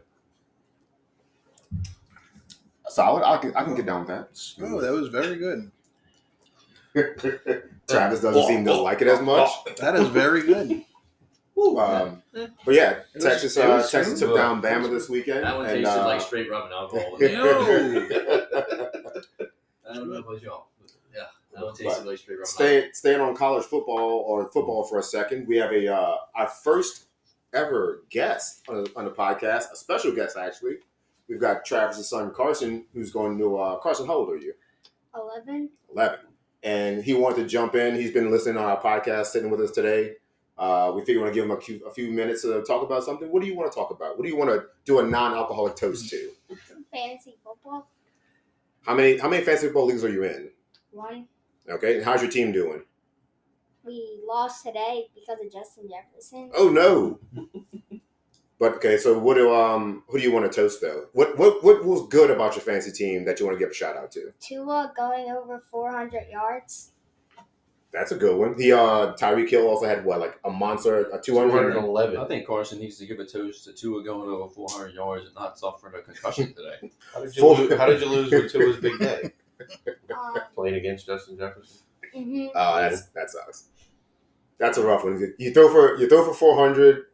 Solid. I can get down with that.
Oh, that was very good.
Travis doesn't seem to like it as much.
That is very good.
But yeah, Texas took down Bama this weekend.
That one tasted like straight rubbing alcohol.
No.
I don't know about y'all. Yeah, that one tasted like straight rubbing alcohol.
Staying on college football for a second, we have our first ever guest on the podcast, a special guest actually. We've got Travis's son Carson, who's going to Carson. How old are you?
11.
11. And he wanted to jump in. He's been listening on our podcast, sitting with us today. We figure we want to give him a few minutes to talk about something. What do you want to talk about? What do you want to do a non-alcoholic toast to?
Fantasy football.
How many fantasy football leagues are you in?
1.
Okay. And how's your team doing?
We lost today because of Justin Jefferson.
Oh no. But okay, so who do you want to toast though? What was good about your fantasy team that you want to give a shout out to?
Tua going over 400 yards.
That's a good one. Tyreek Hill also had a monster, a 211.
I think Carson needs to give a toast to Tua going over 400 yards and not suffering a concussion today.
How did you lose with Tua's big day? Playing against Justin Jefferson.
Mm-hmm.
Oh, that sucks. That's a rough one. You throw for 400.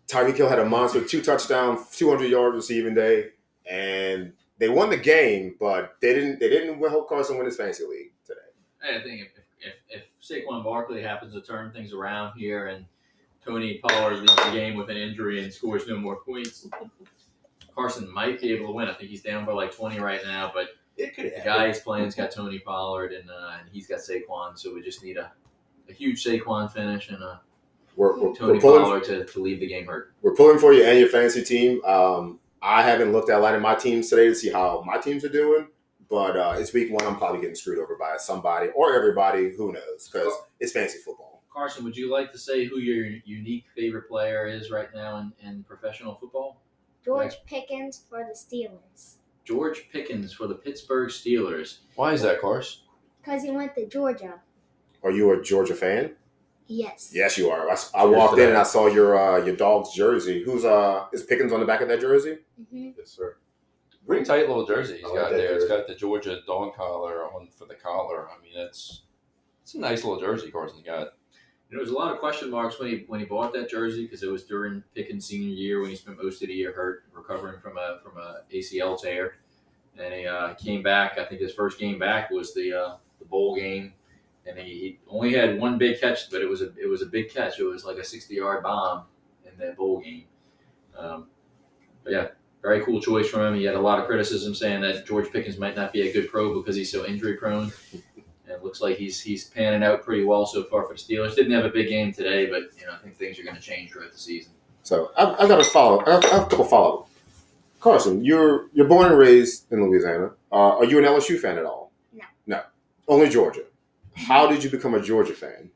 Tyreek Hill had a monster 2 touchdowns, 200-yard receiving day, and they won the game, but they didn't help Carson win his fantasy league today.
I think if Saquon Barkley happens to turn things around here and Tony Pollard leaves the game with an injury and scores no more points, Carson might be able to win. I think he's down by like 20 right now, but the guy he's playing's got Tony Pollard and he's got Saquon, so we just need a huge Saquon finish and Tony Pollard to leave the game hurt.
We're pulling for you and your fantasy team. I haven't looked at a lot of my teams today to see how my teams are doing, but it's week 1. I'm probably getting screwed over by somebody or everybody. Who knows? Because it's fantasy football.
Carson, would you like to say who your unique favorite player is right now in professional football?
George Pickens for the Steelers.
George Pickens for the Pittsburgh Steelers.
Why is that, Carson?
Because he went to Georgia.
Are you a Georgia fan?
Yes.
Yes, you are. I walked in and I saw your dog's jersey. Is Pickens on the back of that jersey?
Mm-hmm.
Yes, sir.
Pretty tight little jersey he's
I like
got
that
there.
jersey.
It's got the Georgia dog collar on for the collar. I mean, it's a nice little jersey Carson's got.
There was a lot of question marks when he bought that jersey because it was during Pickens' senior year when he spent most of the year hurt, recovering from a ACL tear, and he came back. I think his first game back was the bowl game, and he only had one big catch, but it was a big catch. It was like a 60-yard bomb in that bowl game. But yeah, very cool choice from him. He had a lot of criticism saying that George Pickens might not be a good pro because he's so injury prone. And it looks like he's panning out pretty well so far for the Steelers. Didn't have a big game today, but I think things are going to change throughout the season.
So I've got a follow. I have a couple follow-up. Carson, you're born and raised in Louisiana. Are you an LSU fan at all? No. Only Georgia. How did you become a Georgia fan?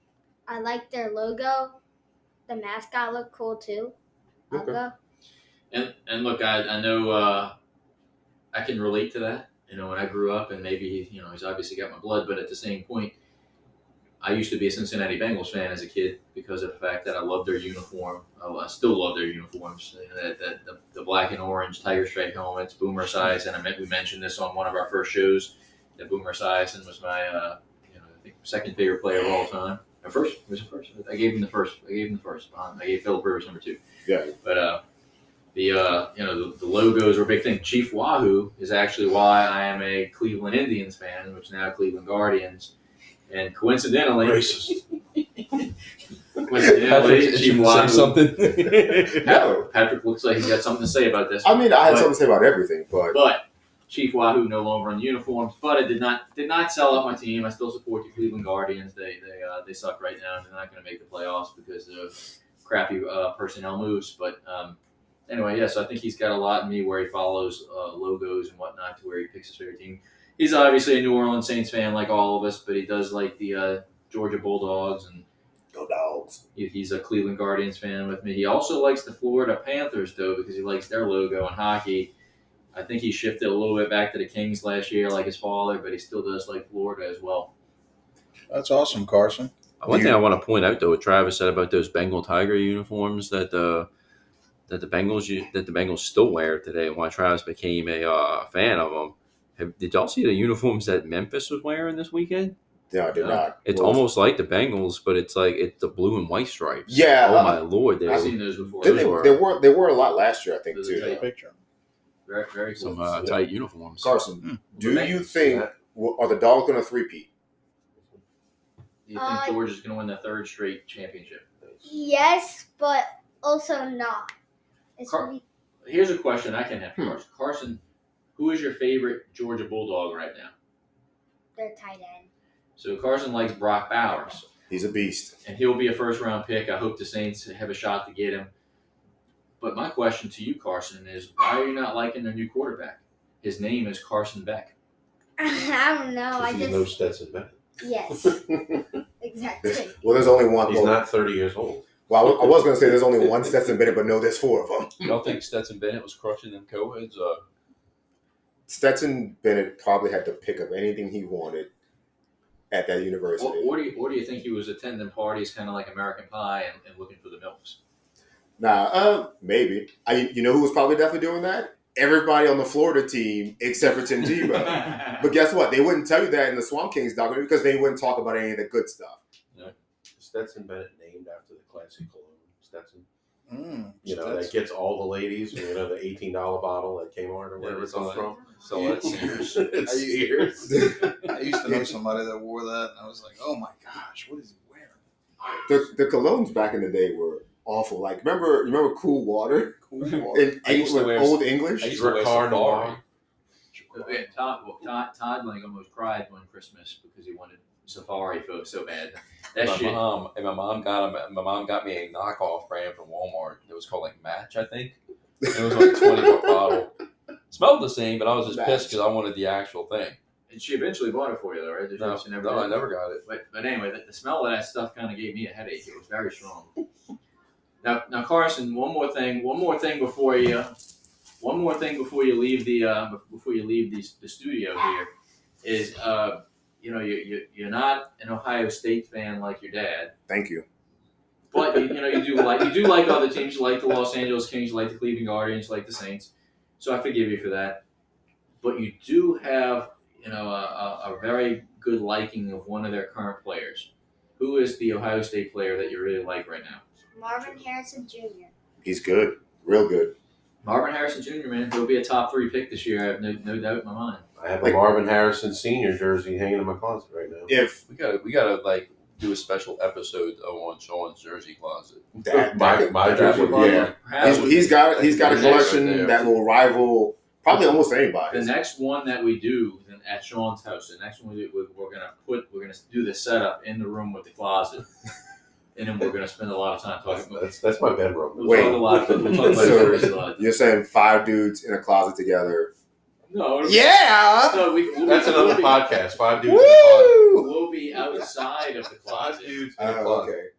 I like their logo. The mascot looked cool too.
Okay.
And look, I know I can relate to that. When I grew up, and maybe he's obviously got my blood, but at the same point, I used to be a Cincinnati Bengals fan as a kid because of the fact that I loved their uniform. I still love their uniforms. The black and orange tiger stripe helmets, Boomer Esiason, and we mentioned this on one of our first shows. That Boomer Esiason was my I think second favorite player of all time. First was the first. I gave him the first. I gave Philip Rivers number 2.
Yeah.
But the logos are a big thing. Chief Wahoo is actually why I am a Cleveland Indians fan, which is now Cleveland Guardians. And coincidentally,
Racist.
Chief Wahoo.
Something.
No.
Patrick looks like he's got something to say about this.
I mean, I had something to say about everything,
but Chief Wahoo no longer on the uniforms. But I did not sell out my team. I still support the Cleveland Guardians. They suck right now, and they're not going to make the playoffs because of crappy personnel moves. But anyway, yeah, so I think he's got a lot in me where he follows logos and whatnot to where he picks his favorite team. He's obviously a New Orleans Saints fan like all of us, but he does like the Georgia Bulldogs, and
Go Dogs.
he's a Cleveland Guardians fan with me. He also likes the Florida Panthers, though, because he likes their logo in hockey. I think he shifted a little bit back to the Kings last year like his father, but he still does like Florida as well.
That's awesome, Carson.
One thing I want to point out, though, what Travis said about those Bengal Tiger uniforms that the Bengals still wear today, and why Travis became a fan of them. Did y'all see the uniforms that Memphis was wearing this weekend?
Yeah, I did not.
It's almost like the Bengals, but it's the blue and white stripes.
Yeah.
Oh my lord!
I've seen those before.
They were a lot last year, I think,
Those
too.
are
Picture.
Very, very cool.
Some tight uniforms.
Carson, do you think are the Dogs going to three-peat?
Do you think Georgia's going to win the third straight championship?
Yes, but also not.
Here's a question I can have for Carson. Carson, who is your favorite Georgia Bulldog right now?
Their tight end.
So Carson likes Brock Bowers.
He's a beast.
And he'll be a first-round pick. I hope the Saints have a shot to get him. But my question to you, Carson, is why are you not liking their new quarterback? His name is Carson Beck.
I don't know.
He's no Stetson Bennett.
Yes. Exactly.
Well, there's only one.
He's not 30 years old.
Well, I was going to say there's only one Stetson Bennett, but no, there's 4 of them.
You don't think Stetson Bennett was crushing them co-heads?
Stetson Bennett probably had the pick of anything he wanted at that university.
Or do you think he was attending parties kind of like American Pie and looking for the milks?
Nah, maybe. You know who was probably definitely doing that? Everybody on the Florida team except for Tim Tebow. But guess what? They wouldn't tell you that in the Swamp Kings documentary because they wouldn't talk about any of the good stuff.
Yeah.
Stetson Bennett named after the classic cologne. Stetson.
Stetson.
That gets all the ladies, the $18 bottle at Kmart or wherever it comes from.
So that's Sears.
It's Sears.
I used to know somebody that wore that, and I was like, oh my gosh, what is he wearing?
The colognes back in the day were awful. Like, remember Cool Water? In Old English?
I used to wear Safari.
Todd like almost cried one Christmas because he wanted Safari so bad. That
My
shit.
mom got me a knockoff brand from Walmart. It was called like Match, I think. It was like a $20 bottle. Smelled the same, but I was just pissed because I wanted the actual thing.
And she eventually bought it for you, though, right?
No, I never got it.
But anyway, the smell of that stuff kind of gave me a headache. It was very strong. Now, Carson, one more thing before you leave the studio here is you're not an Ohio State fan like your dad.
Thank you.
But you do like other teams. You like the Los Angeles Kings. You like the Cleveland Guardians. You like the Saints. So I forgive you for that. But you do have a very good liking of one of their current players. Who is the Ohio State player that you really like right now?
Marvin Harrison Jr.
He's good, real good.
Marvin Harrison Jr., man, he'll be a top 3 pick this year. I have no doubt in my mind.
I have a Marvin Harrison Sr. jersey hanging in my closet right now.
If
We gotta like do a special episode on Sean's jersey closet.
My jersey closet.
yeah,
Perhaps
he's got a collection
right there.
that will rival probably almost anybody.
the next one that we do at Sean's house, the next one we do, we're gonna do the setup in the room with the closet, and then we're gonna spend a lot of time talking about.
That's my bedroom.
We'll talk a lot. We'll talk about jerseys a lot.
You're saying 5 dudes in a closet together?
No,
Yeah.
no, we'll
That's
be,
another
we'll be,
podcast. 5 dudes in the closet.
Woo!
We'll be outside of the
5
closet.
dudes in the closet.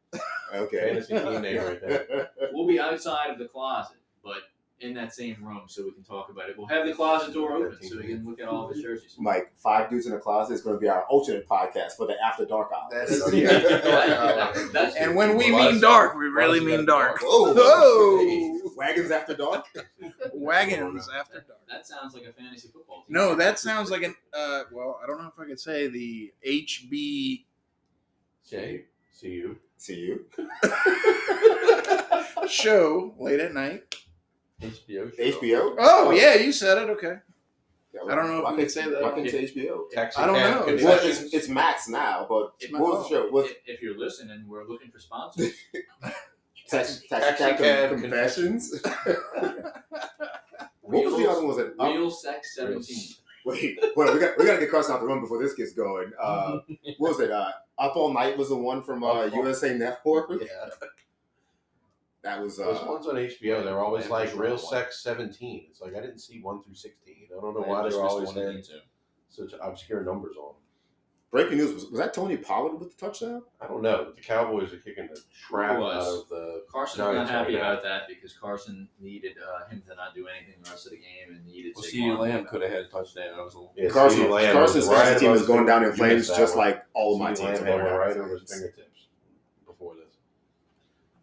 Okay.
Fantasy team name right there.
We'll be outside of the closet, but in that same room, so we can talk about it. We'll have the closet door open, so we can look at all of his jerseys.
Mike, 5 dudes in a closet is going to be our alternate podcast for the After Dark hours.
That is
That's
And when we
Well,
mean dark, we really mean dark.
Whoa.
Whoa.
Wagons After Dark?
Wagons after dark.
that sounds like a fantasy football team.
No, that sounds like an well, I don't know if I could say the HB
Okay. See you.
See you.
show late at night.
HBO.
HBO?
Oh yeah, you said it. Okay.
Yeah,
I don't know if
why
we could
can't-
say that.
Why can't you say HBO?
Taxi
I don't
cab
know.
Well,
confessions.
it's Max now, but
If-
what was the show? Was
If you're listening, we're looking for sponsors.
Taxi
Cab
Cab Confessions? What was the other one? Was it
Real Sex 17.
Wait, we got to get Carson out the room before this gets going. What was it? Up All Night was the one from USA Network.
Yeah.
That was
Those ones on HBO, they're always
Yeah,
like
sure.
Real Sex 17. It's like I didn't see 1 through 16. I don't know
I
why
just
they're
missed
always
one and
had
two.
such obscure numbers on.
breaking news. Was that Tony Pollard with the touchdown?
I don't know. The Cowboys are kicking the crap
Who
out
was?
of the
Carson's
Giants
not happy
right now.
about that because Carson needed him to not do anything the rest of the game and needed
Well,
Saquon.
CeeDee Lamb could have had a touchdown. I was a little.
Yeah,
Carson's
CeeDee Lamb was
fantasy
right
team
above
is going down in
you
flames,
missed that
just
one.
like all of my
CeeDee
teams
Lamb
are going
had
down
one
in
right over his
flames.
fingertips before this.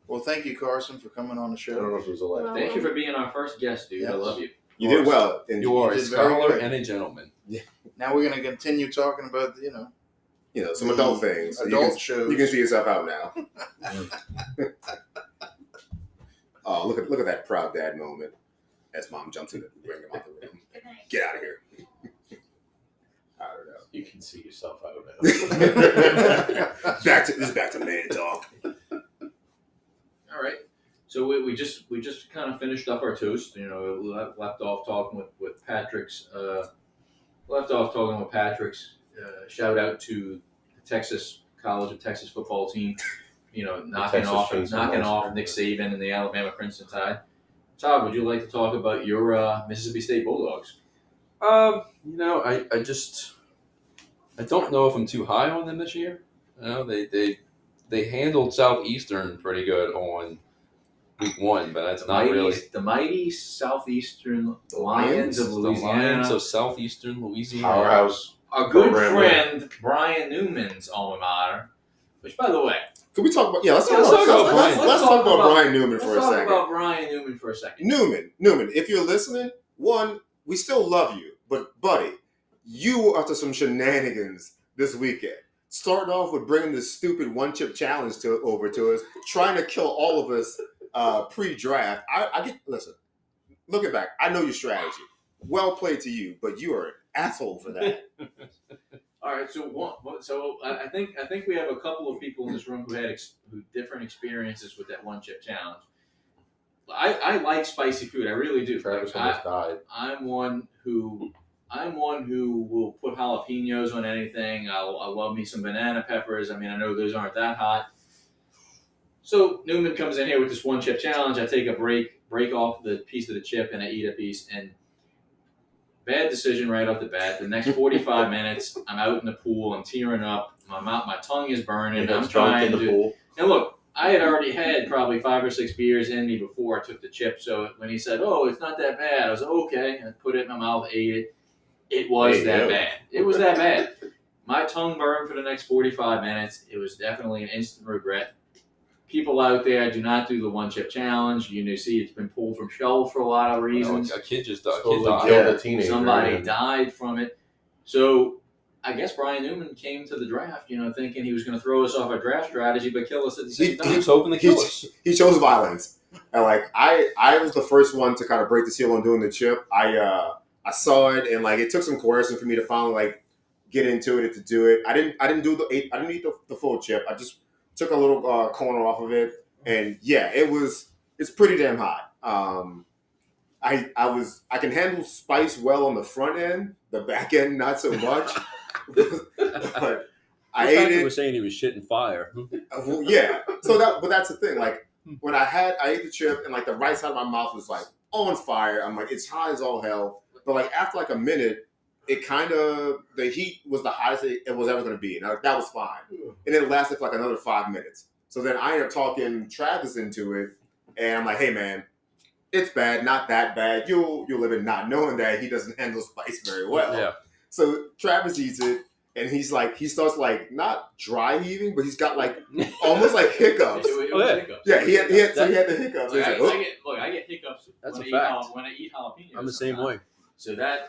Well, thank you, Carson, for coming on the
I don't
show.
know if it was a left.
Thank you for being our first guest, dude. I
Yes.
love you.
You did well. And
You are a
did very
scholar
good.
and a gentleman.
Now we're gonna continue talking about
some adult things. So
adult shows.
you can see yourself out now. Oh, look at that proud dad moment as mom jumps in to bring him out the room. Get out of here. I don't know.
You can see yourself out now.
This is back to man talk.
All right. So we just kind of finished up our toast. We left off talking with Patrick's. Shout out to the Texas College of Texas football team. Knocking
Texas
off
Chainsaw Massacre.
Nick Saban and the Alabama Crimson Tide. Todd, would you like to talk about your Mississippi State Bulldogs?
I don't know if I'm too high on them this year. They handled Southeastern pretty good on week 1, but that's not really
The mighty Southeastern Lions of
the
Louisiana.
Lions of Southeastern Louisiana.
Powerhouse.
Our good
program
friend Brian Newman's alma mater, which, by the way,
Can we talk about? Yeah, let's
Yeah,
talk
let's
about
talk-
Brian.
let's
Let's
talk
talk about
about-
Brian Newman
let's
for a
talk
second.
about Brian Newman for a second.
Newman, if you're listening, one, we still love you, but buddy, you were up to some shenanigans this weekend. Starting off with bringing this stupid one-chip challenge over to us, trying to kill all of us pre-draft. Listen, looking back, I know your strategy. Well played to you, but you are an asshole for that.
All right, so I think we have a couple of people in this room who had different experiences with that one chip challenge. I like spicy food, I really do.
Travis
Like,
almost died.
I'm one who will put jalapenos on anything. I love me some banana peppers. I mean, I know those aren't that hot. So Newman comes in here with this one chip challenge. I take a break off the piece of the chip, and I eat a piece. And bad decision right off the bat. The next 45 minutes, I'm out in the pool. I'm tearing up. My tongue is burning. I'm trying to
pool.
And look, I had already had probably 5 or 6 beers in me before I took the chip. So when he said, "Oh, it's not that bad," I was like, "Okay." I put it in my mouth, ate it. It was that bad. It was that bad. My tongue burned for the next 45 minutes. It was definitely an instant regret. People out there, do not do the one chip challenge. You see, it's been pulled from shelves for a lot of reasons.
A kid just died.
Supposedly
Kid died.
killed a teenager.
Somebody
and
died from it. So I guess Brian Newman came to the draft, thinking he was going to throw us off our draft strategy, but kill us at the same time.
He was hoping to kill us.
He chose violence, and like I was the first one to kind of break the seal on doing the chip. I saw it, and like it took some coercion for me to finally like get into it and to do it. I didn't eat the full chip. I just took a little corner off of it, and yeah, it's pretty damn hot. I can handle spice well on the front end, the back end not so much. But I ate it.
Was saying he was shitting fire.
Yeah. But that's the thing. Like when I ate the chip and like the right side of my mouth was like on fire. I'm like, it's hot as all hell. But like after like a minute, it kind of the heat was the hottest it was ever going to be. And that was fine. And it lasted for like another 5 minutes. So then I ended up talking Travis into it, and I'm like, hey man, it's bad, not that bad. You'll live it not knowing that he doesn't handle spice very well.
Yeah.
So Travis eats it, and he starts like not dry heaving, but he's got like almost like hiccups.
Hiccups.
Yeah, he had the hiccups.
Look,
Like,
I get hiccups
That's
when
a fact.
When I eat jalapenos.
I'm the same way.
So that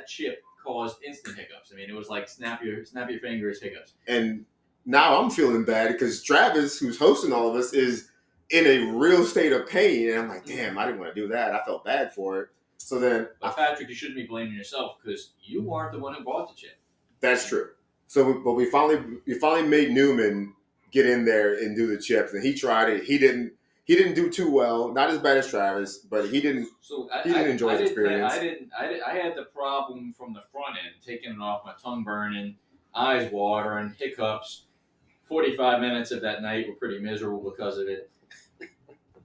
chip caused instant hiccups. I mean, it was like snap your fingers hiccups.
And now I'm feeling bad because Travis, who's hosting all of us, is in a real state of pain, and I'm like, damn, I didn't want to do that. I felt bad for it. So then,
Patrick, you shouldn't be blaming yourself because you weren't the one who bought the chip.
That's true. So, but we finally made Newman get in there and do the chips, and he tried it. He didn't do too well. Not as bad as Travis, but he didn't.
So
he didn't enjoy his experience.
I had the problem from the front end, taking it off, my tongue burning, eyes watering, hiccups. 45 minutes of that night were pretty miserable because of it.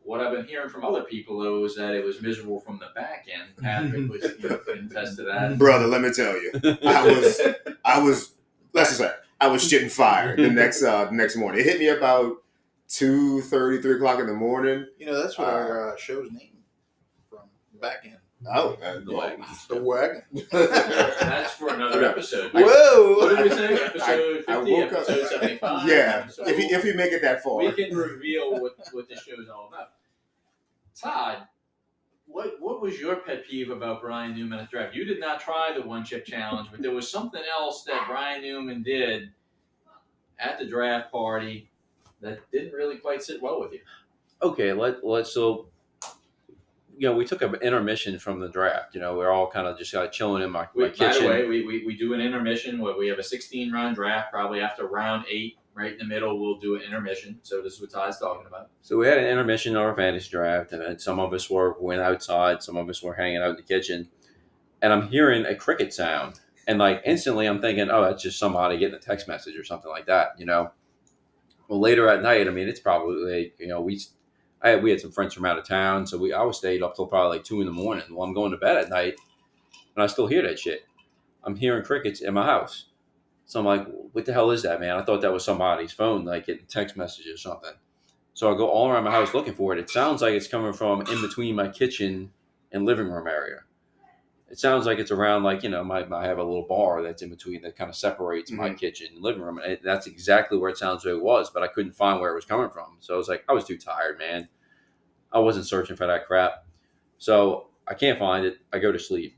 What I've been hearing from other people, though, is that it was miserable from the back end. Patrick was could attest to that.
Brother, let me tell you, I was. Let's just say I was shitting fire the next morning. It hit me about 2:30, 3 o'clock in the morning.
That's what our show's name from back end.
Oh,
The wagon.
The wagon.
That's for another episode.
Whoa!
What did we say? Episode 50,
I woke up.
episode 75.
Yeah,
So
if we make it that far.
we can reveal what this show's all about. Todd, what was your pet peeve about Brian Newman at the draft? You did not try the one chip challenge, but there was something else that Brian Newman did at the draft party that didn't really quite sit well with you.
Okay, let's we took an intermission from the draft. We're all kind of just chilling in my kitchen.
By the way, we do an intermission. We have a 16-run draft. Probably after round 8, right in the middle, we'll do an intermission. So this is what Todd's talking about.
So we had an intermission in our fantasy draft, and then some of us went outside, some of us were hanging out in the kitchen, and I'm hearing a cricket sound, and like instantly I'm thinking, oh, that's just somebody getting a text message or something like that. Well, later at night, I mean, it's probably we had some friends from out of town, so I was stayed up till probably like 2 a.m. Well, I'm going to bed at night, and I still hear that shit. I'm hearing crickets in my house. So I'm like, what the hell is that, man? I thought that was somebody's phone, like getting text messages or something. So I go all around my house looking for it. It sounds like it's coming from in between my kitchen and living room area. It sounds like it's around like, I have a little bar that's in between that kind of separates my kitchen and living room. And that's exactly where it sounds like it was, but I couldn't find where it was coming from. So I was like, I was too tired, man. I wasn't searching for that crap. So I can't find it. I go to sleep.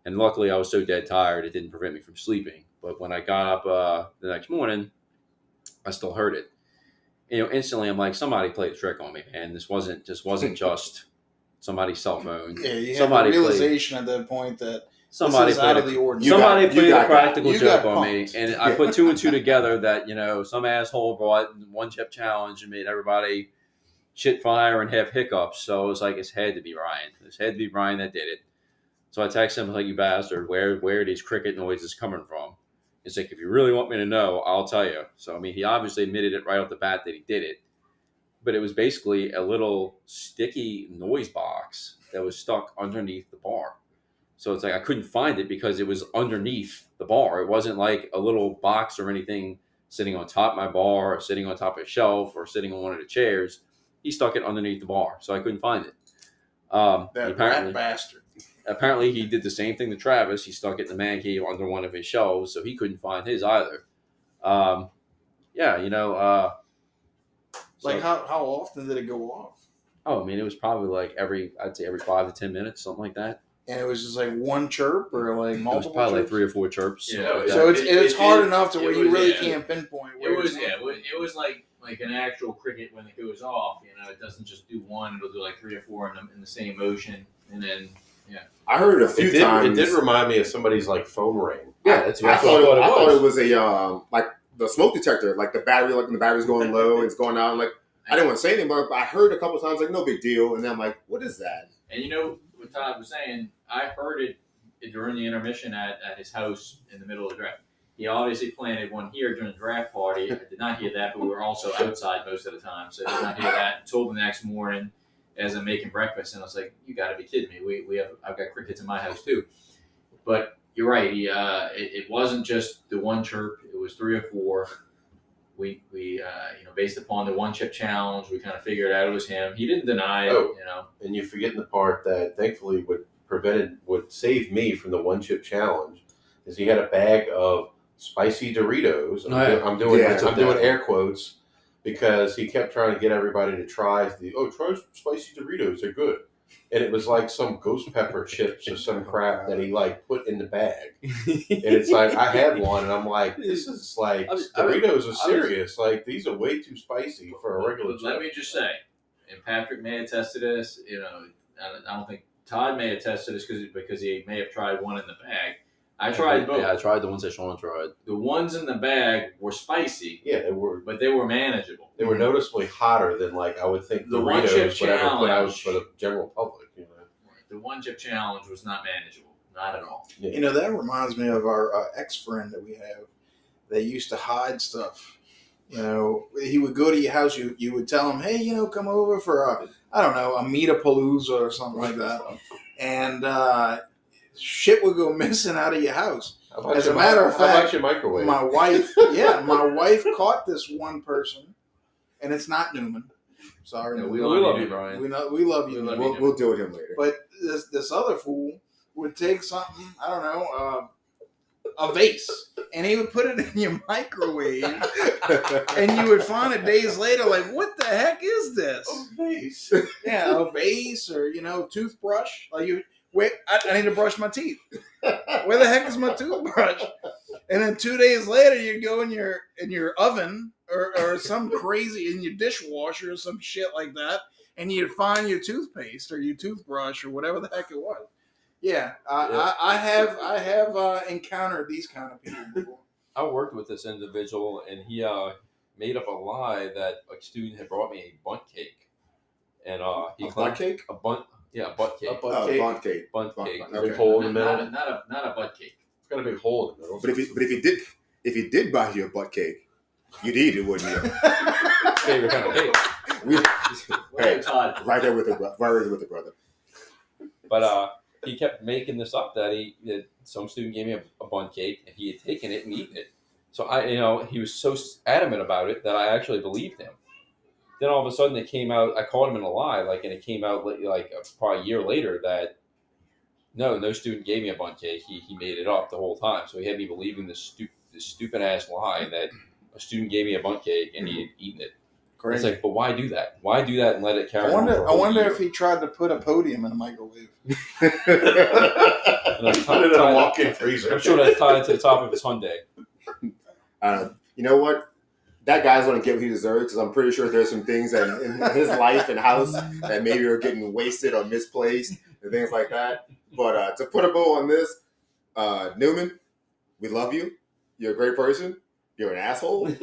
And luckily I was so dead tired, it didn't prevent me from sleeping. But when I got up the next morning, I still heard it. Instantly I'm like, somebody played a trick on me, man. This wasn't just somebody's cell phone.
Yeah, you had the realization at that point that
somebody
this is out of the ordinary.
Somebody played a practical joke on me,
punked.
and I put 2 and 2 together that some asshole brought one chip challenge and made everybody shit fire and have hiccups. So it was like, it had to be Ryan. It had to be Ryan that did it. So I texted him like, you bastard, where are these cricket noises coming from? He's like, if you really want me to know, I'll tell you. So I mean, he obviously admitted it right off the bat that he did it. But it was basically a little sticky noise box that was stuck underneath the bar. So it's like I couldn't find it because it was underneath the bar. It wasn't like a little box or anything sitting on top of my bar or sitting on top of a shelf or sitting on one of the chairs. He stuck it underneath the bar, so I couldn't find it.
That rat bastard.
Apparently, he did the same thing to Travis. He stuck it in the man cave under one of his shelves, so he couldn't find his either.
Like how often did it go off?
Oh, I mean, it was probably like every 5 to 10 minutes, something like that.
and it was just like one chirp or like
It was
multiple
probably like
chirps?
3 or 4 chirps.
Yeah,
something like
So
that.
it's hard
it-
enough to where
it
you
was-
really
yeah.
can't pinpoint where
It was
it's coming
it was like an actual cricket when it goes off. You know, it doesn't just do one; it'll do like 3 or 4 in the same motion, and then
I heard it a few times.
It did remind me of somebody's like phone ring.
Yeah, that's
I
what
thought it was a like the smoke detector, like the battery, like when the battery's going low, it's going out. Like I didn't want to say anything, but I heard a couple times like no big deal, and then I'm like, what is that?
And you know what Todd was saying? I heard it during the intermission at his house in the middle of the draft. He obviously planted one here during the draft party. I did not hear that, but we were also outside most of the time, so I did not hear that until the next morning as I'm making breakfast. And I was like, "You got to be kidding me! I've got crickets in my house too." But you're right. It wasn't just the one chirp; it was 3 or 4. We based upon the one chip challenge, we kind of figured out it was him. He didn't deny it.
Oh.
You know.
And you're forgetting the part that thankfully would save me from the one chip challenge is he had a bag of spicy Doritos. I'm doing air quotes because he kept trying to get everybody to try try spicy Doritos, they're good. And it was like some ghost pepper chips or some crap that he like put in the bag. And it's like I had one and I'm like, this is like Doritos are serious. Like these are way too spicy for a regular chip.
Let me just say, and Patrick may attest to this. You know, I don't think Todd may attest to this because he may have tried one in the bag. I tried both.
Yeah, I tried the ones that Sean tried.
The ones in the bag were spicy.
Yeah, they were.
But they were manageable.
They were noticeably hotter than like I would think
The one chip
Doritos would ever put out
challenge.
for the general public. You know.
The one chip challenge was not manageable, not at all.
You know, that reminds me of our ex-friend that we have. They used to hide stuff. You know, he would go to your house. You would tell him, hey, come over for a meet-a-palooza or something like that. And shit would go missing out of your house. As a matter of
how about
fact,
your microwave?
my wife caught this one person, and it's not Newman. Sorry,
No,
Newman.
we love you,
Brian.
We love you.
We love
Newman.
We'll deal with him later.
But this other fool would take something, I don't know, a vase, and he would put it in your microwave, and you would find it days later, like, what the heck is this?
A vase.
Yeah, a vase or toothbrush. Like wait, I need to brush my teeth. Where the heck is my toothbrush? And then 2 days later, you go in your oven or some crazy in your dishwasher or some shit like that, and you'd find your toothpaste or your toothbrush or whatever the heck it was. Yeah, I have encountered these kind of people before.
I worked with this individual, and he made up a lie that a student had brought me a bunt cake, and he claimed
cake?
a bunt cake,
A bunt cake.
Bunt cake.
bunt
Bunt-
cake.
bunt-
Big
Okay.
hole in the middle.
Not a butt cake.
It's got a big hole in the middle.
But if he did buy you a butt cake, you'd eat it, wouldn't you?
Favorite kind of cake.
Hey,
Todd.
right there with the brother.
But he kept making this up that some student gave me a bunt cake and he had taken it and eaten it. So he was so adamant about it that I actually believed him. Then all of a sudden it came out. I called him in a lie, and it came out probably a year later that no student gave me a bunt cake. He made it up the whole time. So he had me believing this stupid ass lie that a student gave me a bunt cake and he had eaten it.
Crazy.
It's like, but why do that? Why do that and let it carry on?
I wonder if he tried to put a podium in a microwave.
Put it in a walk-in freezer.
I'm sure that's tied to the top of his Hyundai.
You know what? That guy's going to get what he deserves because I'm pretty sure there's some things that in his life and house that maybe are getting wasted or misplaced and things like that. But to put a bow on this, Newman, we love you. You're a great person. You're an asshole.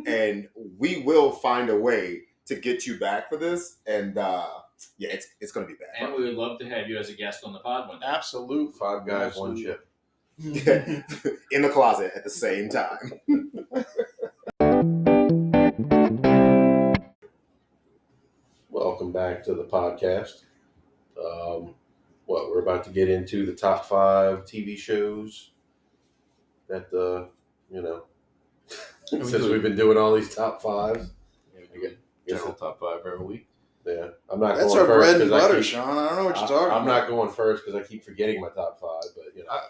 And we will find a way to get you back for this. And it's going to be bad.
And we would love to have you as a guest on the pod one day.
Absolute.
5 guys, 1 chip.
In the closet at the same time.
Welcome back to the podcast. We're about to get into the top 5 TV shows that since we've been doing all these top 5s.
General top 5 every week.
Yeah, I'm not
That's
going
our
first
bread and
'cause
butter, Sean. I don't know what you're talking
I'm
about.
not going first because I keep forgetting my top 5. But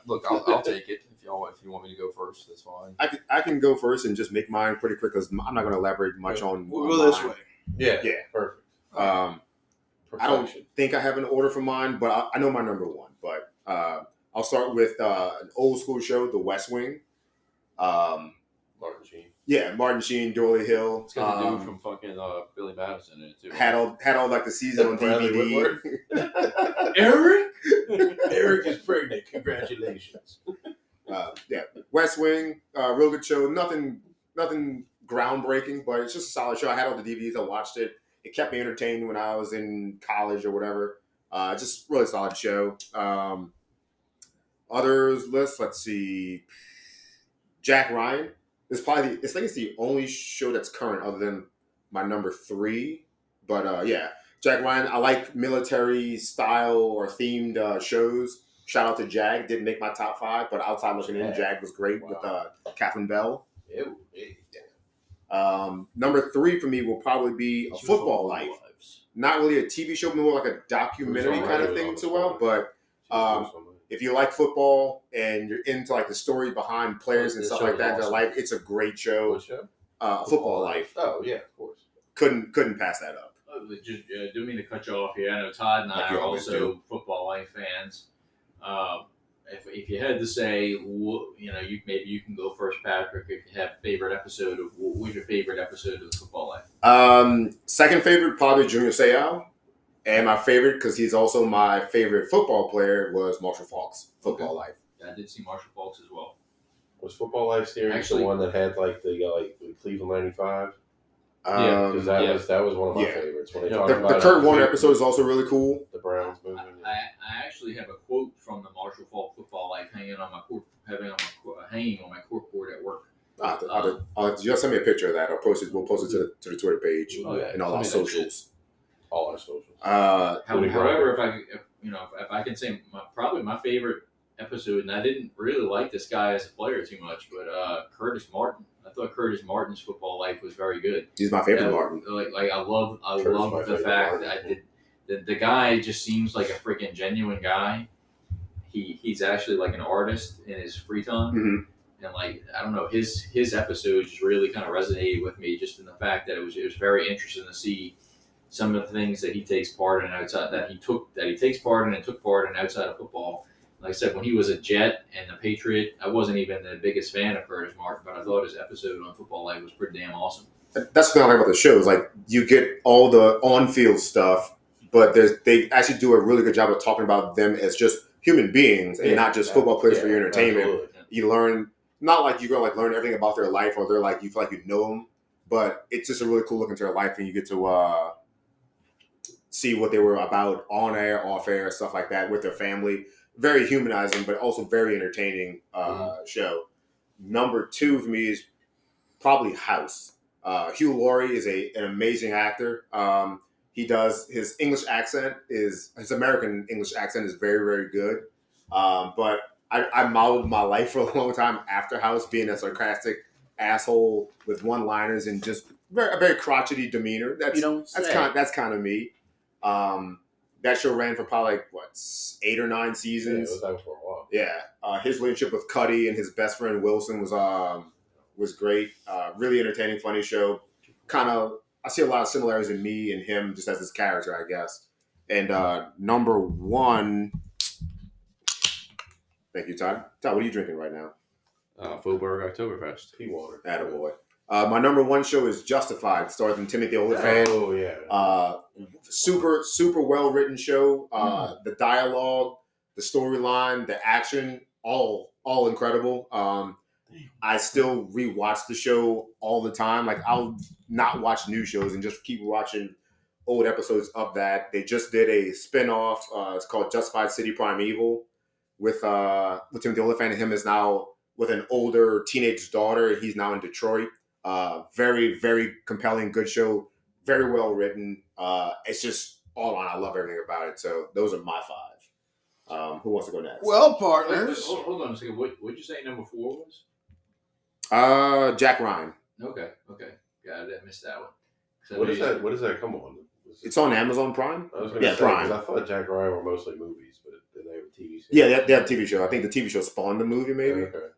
Look, I'll take it if you want me to go first. That's fine.
I can go first and just make mine pretty quick because I'm not going to elaborate much on.
We'll
on
go this
mine.
way.
yeah,
Perfect.
perfect.
I don't think I have an order for mine, but I know my number one. But I'll start with an old school show, The West Wing.
Martin Sheen.
Yeah, Martin Sheen, Dooley Hill.
It's got the dude from fucking Billy Madison in it too.
Had all like the season on
Bradley
DVD.
Eric.
Eric is pregnant. Congratulations.
Yeah, West Wing, real good show. Nothing groundbreaking, but it's just a solid show. I had all the DVDs. I watched it. It kept me entertained when I was in college or whatever. Just really solid show. Others list. Let's see. Jack Ryan. It's probably I think it's the only show that's current other than my number 3. But yeah, Jack Ryan. I like military style or themed shows. Shout out to Jag. Didn't make my top 5, but outside looking in, Jag was great with Catherine Bell.
Ew.
Number 3 for me will probably be A Football Life. Not really a TV show, more like a documentary kind of thing to well. But if you like football and you're into like the story behind players and stuff like that in their life, it's a great show.
What show?
Football Life.
Oh yeah, of course.
Couldn't pass that up.
Just didn't mean to cut you off here. I know Todd and
Like
I
you
are
always
also
do.
Football Life fans. If you had to say, you can go first, Patrick. If you have a favorite episode of what was your favorite episode of Football Life?
Second favorite probably Junior Seau, and my favorite because he's also my favorite football player was Marshall Faulk's Football Life.
Yeah, I did see Marshall Faulks as well.
Was Football Life series
Actually-
the one that had like the Cleveland '95?
Yeah,
Because that was one of my favorites. When they talked
The
about
Kurt Warner episode is also really cool.
the Browns moving.
I actually have a quote from the Marshall Faulk Football Life hanging on my corkboard at work.
I'll just send me a picture of that. We'll post it to the Twitter page
Oh, yeah.
and all our
Send me that
socials.
All our socials.
However, if I can say probably my favorite episode, and I didn't really like this guy as a player too much, but Curtis Martin. I thought Curtis Martin's Football Life was very good.
He's my favorite Martin.
Like I love
my
the
favorite
fact
Martin.
that I did. The guy just seems like a freaking genuine guy. He's actually like an artist in his free time.
Mm-hmm.
And like I don't know, his episodes just really kind of resonated with me, just in the fact that it was very interesting to see some of the things that he takes part in outside that he takes part in and took part in outside of football. Like I said, when he was a Jet and a Patriot, I wasn't even the biggest fan of Curtis Martin, but I thought his episode on Football Life was pretty damn awesome.
That's the thing I like about the show is like you get all the on-field stuff, but they actually do a really good job of talking about them as just human beings and not just football players for your entertainment.
Absolutely.
You learn not like you're gonna like learn everything about their life or they're like you feel like you know them, but it's just a really cool look into their life and you get to see what they were about on air, off air, stuff like that with their family. Very humanizing, but also very entertaining show. Number 2 for me is probably House. Hugh Laurie is an amazing actor. He does his his American English accent is very, very good. But I modeled my life for a long time after House, being a sarcastic asshole with one-liners and just a very crotchety demeanor. That's kind of me. That show ran for probably 8 or 9 seasons.
Yeah, it was out for a while.
Yeah, his relationship with Cuddy and his best friend Wilson was great. Really entertaining, funny show. I see a lot of similarities in me and him just as his character, I guess. And number 1, thank you, Todd. Todd, what are you drinking right now?
Faubourg Oktoberfest.
Pea water.
Attaboy. My number 1 show is Justified, starring Timothy Olyphant.
Oh yeah.
Super, super well written show. The dialogue, the storyline, the action, all incredible. I still rewatch the show all the time. Like I'll not watch new shows and just keep watching old episodes of that. They just did a spinoff. It's called Justified City Primeval with Timothy Olyphant, and him is now with an older teenage daughter. He's now in Detroit. Very, very compelling, good show. Very well written. It's just all on. I love everything about it. So those are my 5. Who wants to go next?
Well, partners.
Hold on a second. What did you say number 4 was?
Jack Ryan.
Okay. Yeah, I didn't miss that one. So
What does that come on?
It's on Amazon Prime.
I was gonna say,
Prime.
'cause I thought Jack Ryan were mostly movies, but did they have a TV series?
Yeah, they have a TV show. I think the TV show spawned the movie. Maybe
Okay.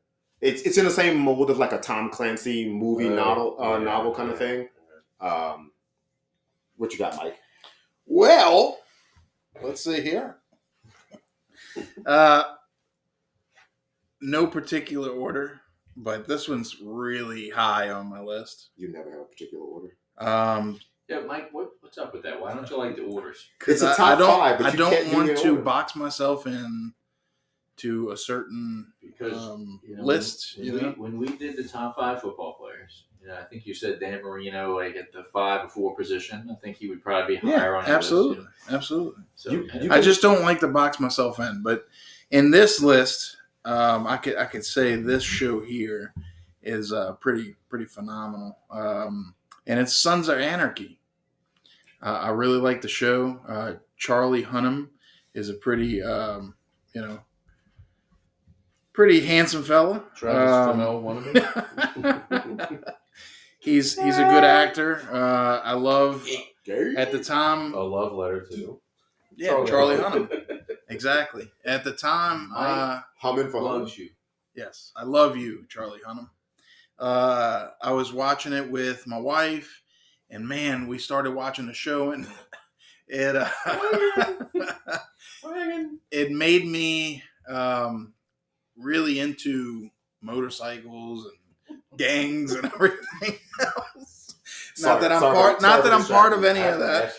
it's in the same mold of like a Tom Clancy movie novel kind of thing. What you got, Mike?
Well, let's see here. No particular order, but this one's really high on my list.
You never have a particular order.
Yeah, Mike, what's up with that? Why don't you like the orders?
It's a top
I don't,
five, but
I
you
don't
can't do
want
it in
to
order.
box myself in to a certain
Because
list.
When we did the top 5 football players, I think you said Dan Marino like at the 5 or 4 position. I think he would probably be higher on the
absolutely,
list.
absolutely.
So
I just don't like to box myself in. But in this list, I could say this show here is pretty phenomenal. And it's Sons of Anarchy. I really like the show. Charlie Hunnam is a pretty pretty handsome fella.
Travis Fimmel, one of them.
He's a good actor. I love
Gay?
at the time.
A love letter too.
Yeah, Charlie Hunnam. Exactly. At the time,
Humming for
loves
home.
you.
yes, I love you, Charlie Hunnam. I was watching it with my wife, and man, we started watching the show, and it it made me really into motorcycles and gangs and everything else. Not that I'm part of any of that.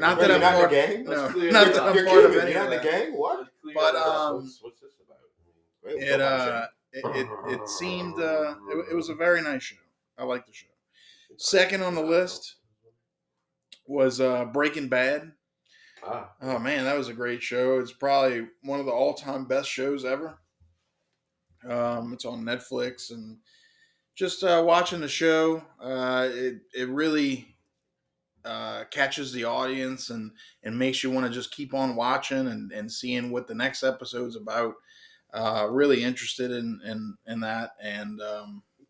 Not that I'm
not in
part.
the gang?
No,
clear.
not that I'm
You're
part of
kidding me.
any
You're
of
not in the
that.
gang? What?
But
what's this about?
Wait,
it seemed it was a very nice show. I like the show. Second on the list was Breaking Bad. Oh man, that was a great show. It's probably one of the all-time best shows ever. It's on Netflix, and just watching the show, it really catches the audience and makes you want to just keep on watching and seeing what the next episode's about. Really interested in that, and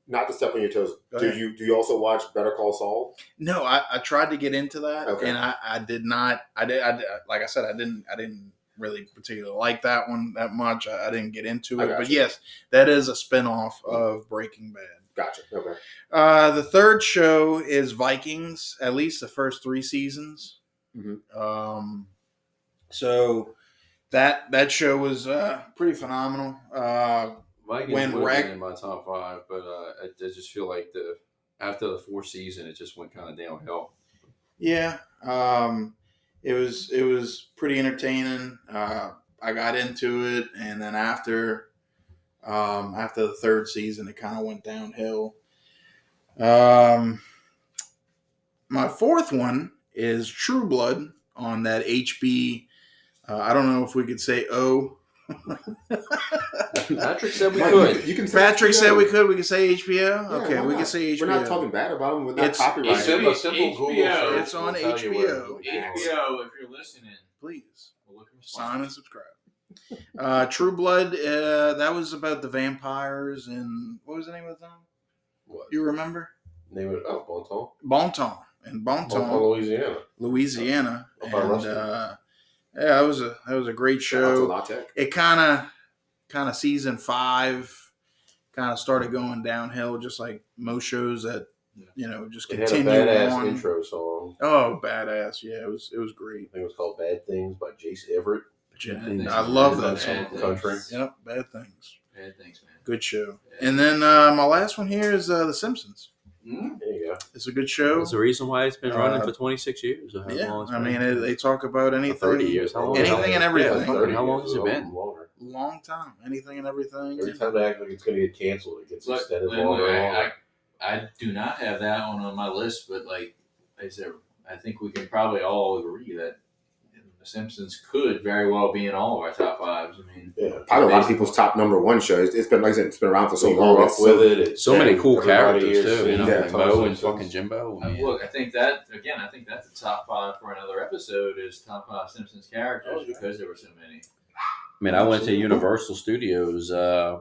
not to step on your toes.
Go
Do
ahead.
you also watch Better Call Saul?
no, I tried to get into that,
Okay.
and I did not. I did like I said, I didn't really particularly like that one that much. I didn't get into
I
it,
got
but
you.
yes, that is a spinoff of Breaking Bad.
Gotcha. Okay.
The third show is Vikings, at least the first 3 seasons.
Mhm.
So that show was pretty phenomenal.
Vikings
When
would have
Rag-
been in my top 5, but I just feel like after the 4th season, it just went kind of downhill.
Yeah, it was pretty entertaining. I got into it, and then after the 3rd season, it kind of went downhill. My 4th one is True Blood on that HB. I don't know if we could say O.
Patrick said we
Mike,
could.
You can say
Patrick
HBO.
said we could. We could say HBO.
Yeah,
Okay,
why
we
not?
can say HBO.
We're not talking bad about them. We're not
It's
copyrighted.
HBO.
Simple Google
HBO.
search
It's on
will tell you where
HBO.
it is.
HBO, if you're listening,
Please
we're looking for
sign and subscribe. True Blood. That was about the vampires, and what was the name of the town?
What?
You remember?
Name it? Oh, Bonton.
Bonton. In Bonton,
Bonton, Louisiana.
Louisiana.
Up by
And
Ruston.
yeah, that was a great
Shout out to
show.
La Tech.
It kind of season 5 kind of started going downhill, just like most shows that just
It had a
continue
badass
on.
intro song.
Oh, badass! Yeah, it was great.
I think it was called Bad Things by Jace Everett.
Things.
I love that
Bad
song.
Things.
Country.
Yep, Bad Things.
Bad things, man.
Good show.
Yeah.
And then my last one here is The Simpsons.
There you go.
It's a good show.
That's the reason why it's been running for 26 years. Or how
Yeah,
long it's
I
been.
mean, they talk about anything.
30 years. How long?
Anything and everything.
Yeah, 30. How long has it been?
Longer.
Long time. Anything and everything.
Every time they act like it's going to get canceled, it gets
Look,
extended
look,
longer and longer.
I do not have that one on my list, but like I said, I think we can probably all agree that The Simpsons could very well be in all of our top 5s. I mean,
Yeah.
Probably a lot of people's top number 1 show. It's been, like I said, it's been around for so
We
long.
grew up
It's
with it. It's
So many cool
everybody
characters
here's
too, you know,
seen
like
it.
Mo and
Simpsons.
fucking Jimbo. I mean,
look, I think that that's the top 5 for another episode is top 5 Simpsons characters
Oh, yeah.
because there were so many.
I went to Universal Studios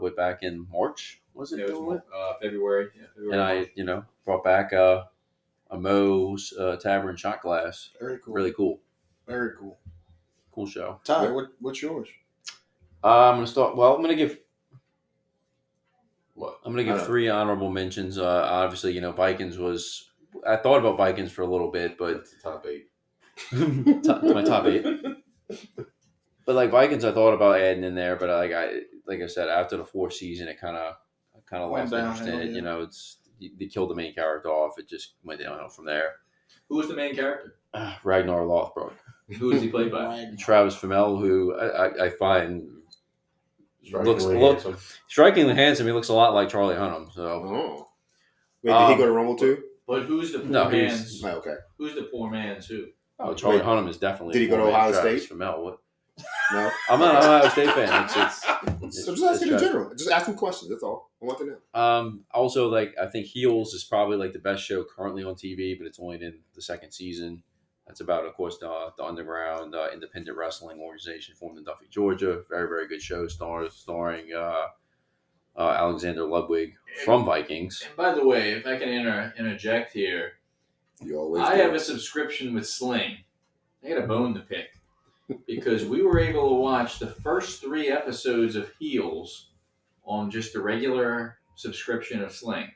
way back in March. Was it?
It was February. Yeah, February.
And I, brought back a Moe's Tavern shot glass.
Very cool.
Really cool.
Very cool.
Cool show.
Todd, what's yours?
I'm gonna start. Well, I'm gonna give
What?
3 honorable mentions. Obviously, Vikings was. I thought about Vikings for a little bit, but
That's the top 8.
my top 8. But like Vikings, I thought about adding in there, but like I said, after the fourth season, it kind of
Went
lost interest in
downhill,
it.
yeah.
You know, they killed the main character off. It just went downhill from there.
Who was the main character?
Ragnar Lothbrok,
Who was he played by?
Wagner.
Travis Fimmel, who I find
Strikingly
looks
handsome.
strikingly handsome. He looks a lot like Charlie Hunnam. So
Oh. Wait, did he go to Rumble too?
But who's the poor
No, he's-
man's?
Oh, okay.
Who's the poor man's who?
Charlie
Wait,
Hunnam is definitely.
did he go to
more than
Ohio
Travis
State?
Fimmel. What?
No.
I'm not an Ohio State fan.
I'm just asking in general. Just asking questions. That's all. I want to know.
Also, like I think Heels is probably like the best show currently on TV, but it's only in the second season. That's about, of course, the underground independent wrestling organization formed in Duffy, Georgia. Very, very good show, starring Alexander Ludwig from Vikings.
And by the way, if I can interject here,
You always.
I
do.
have a subscription with Sling. I got a bone to pick because we were able to watch the first 3 episodes of Heels on just a regular subscription of Sling.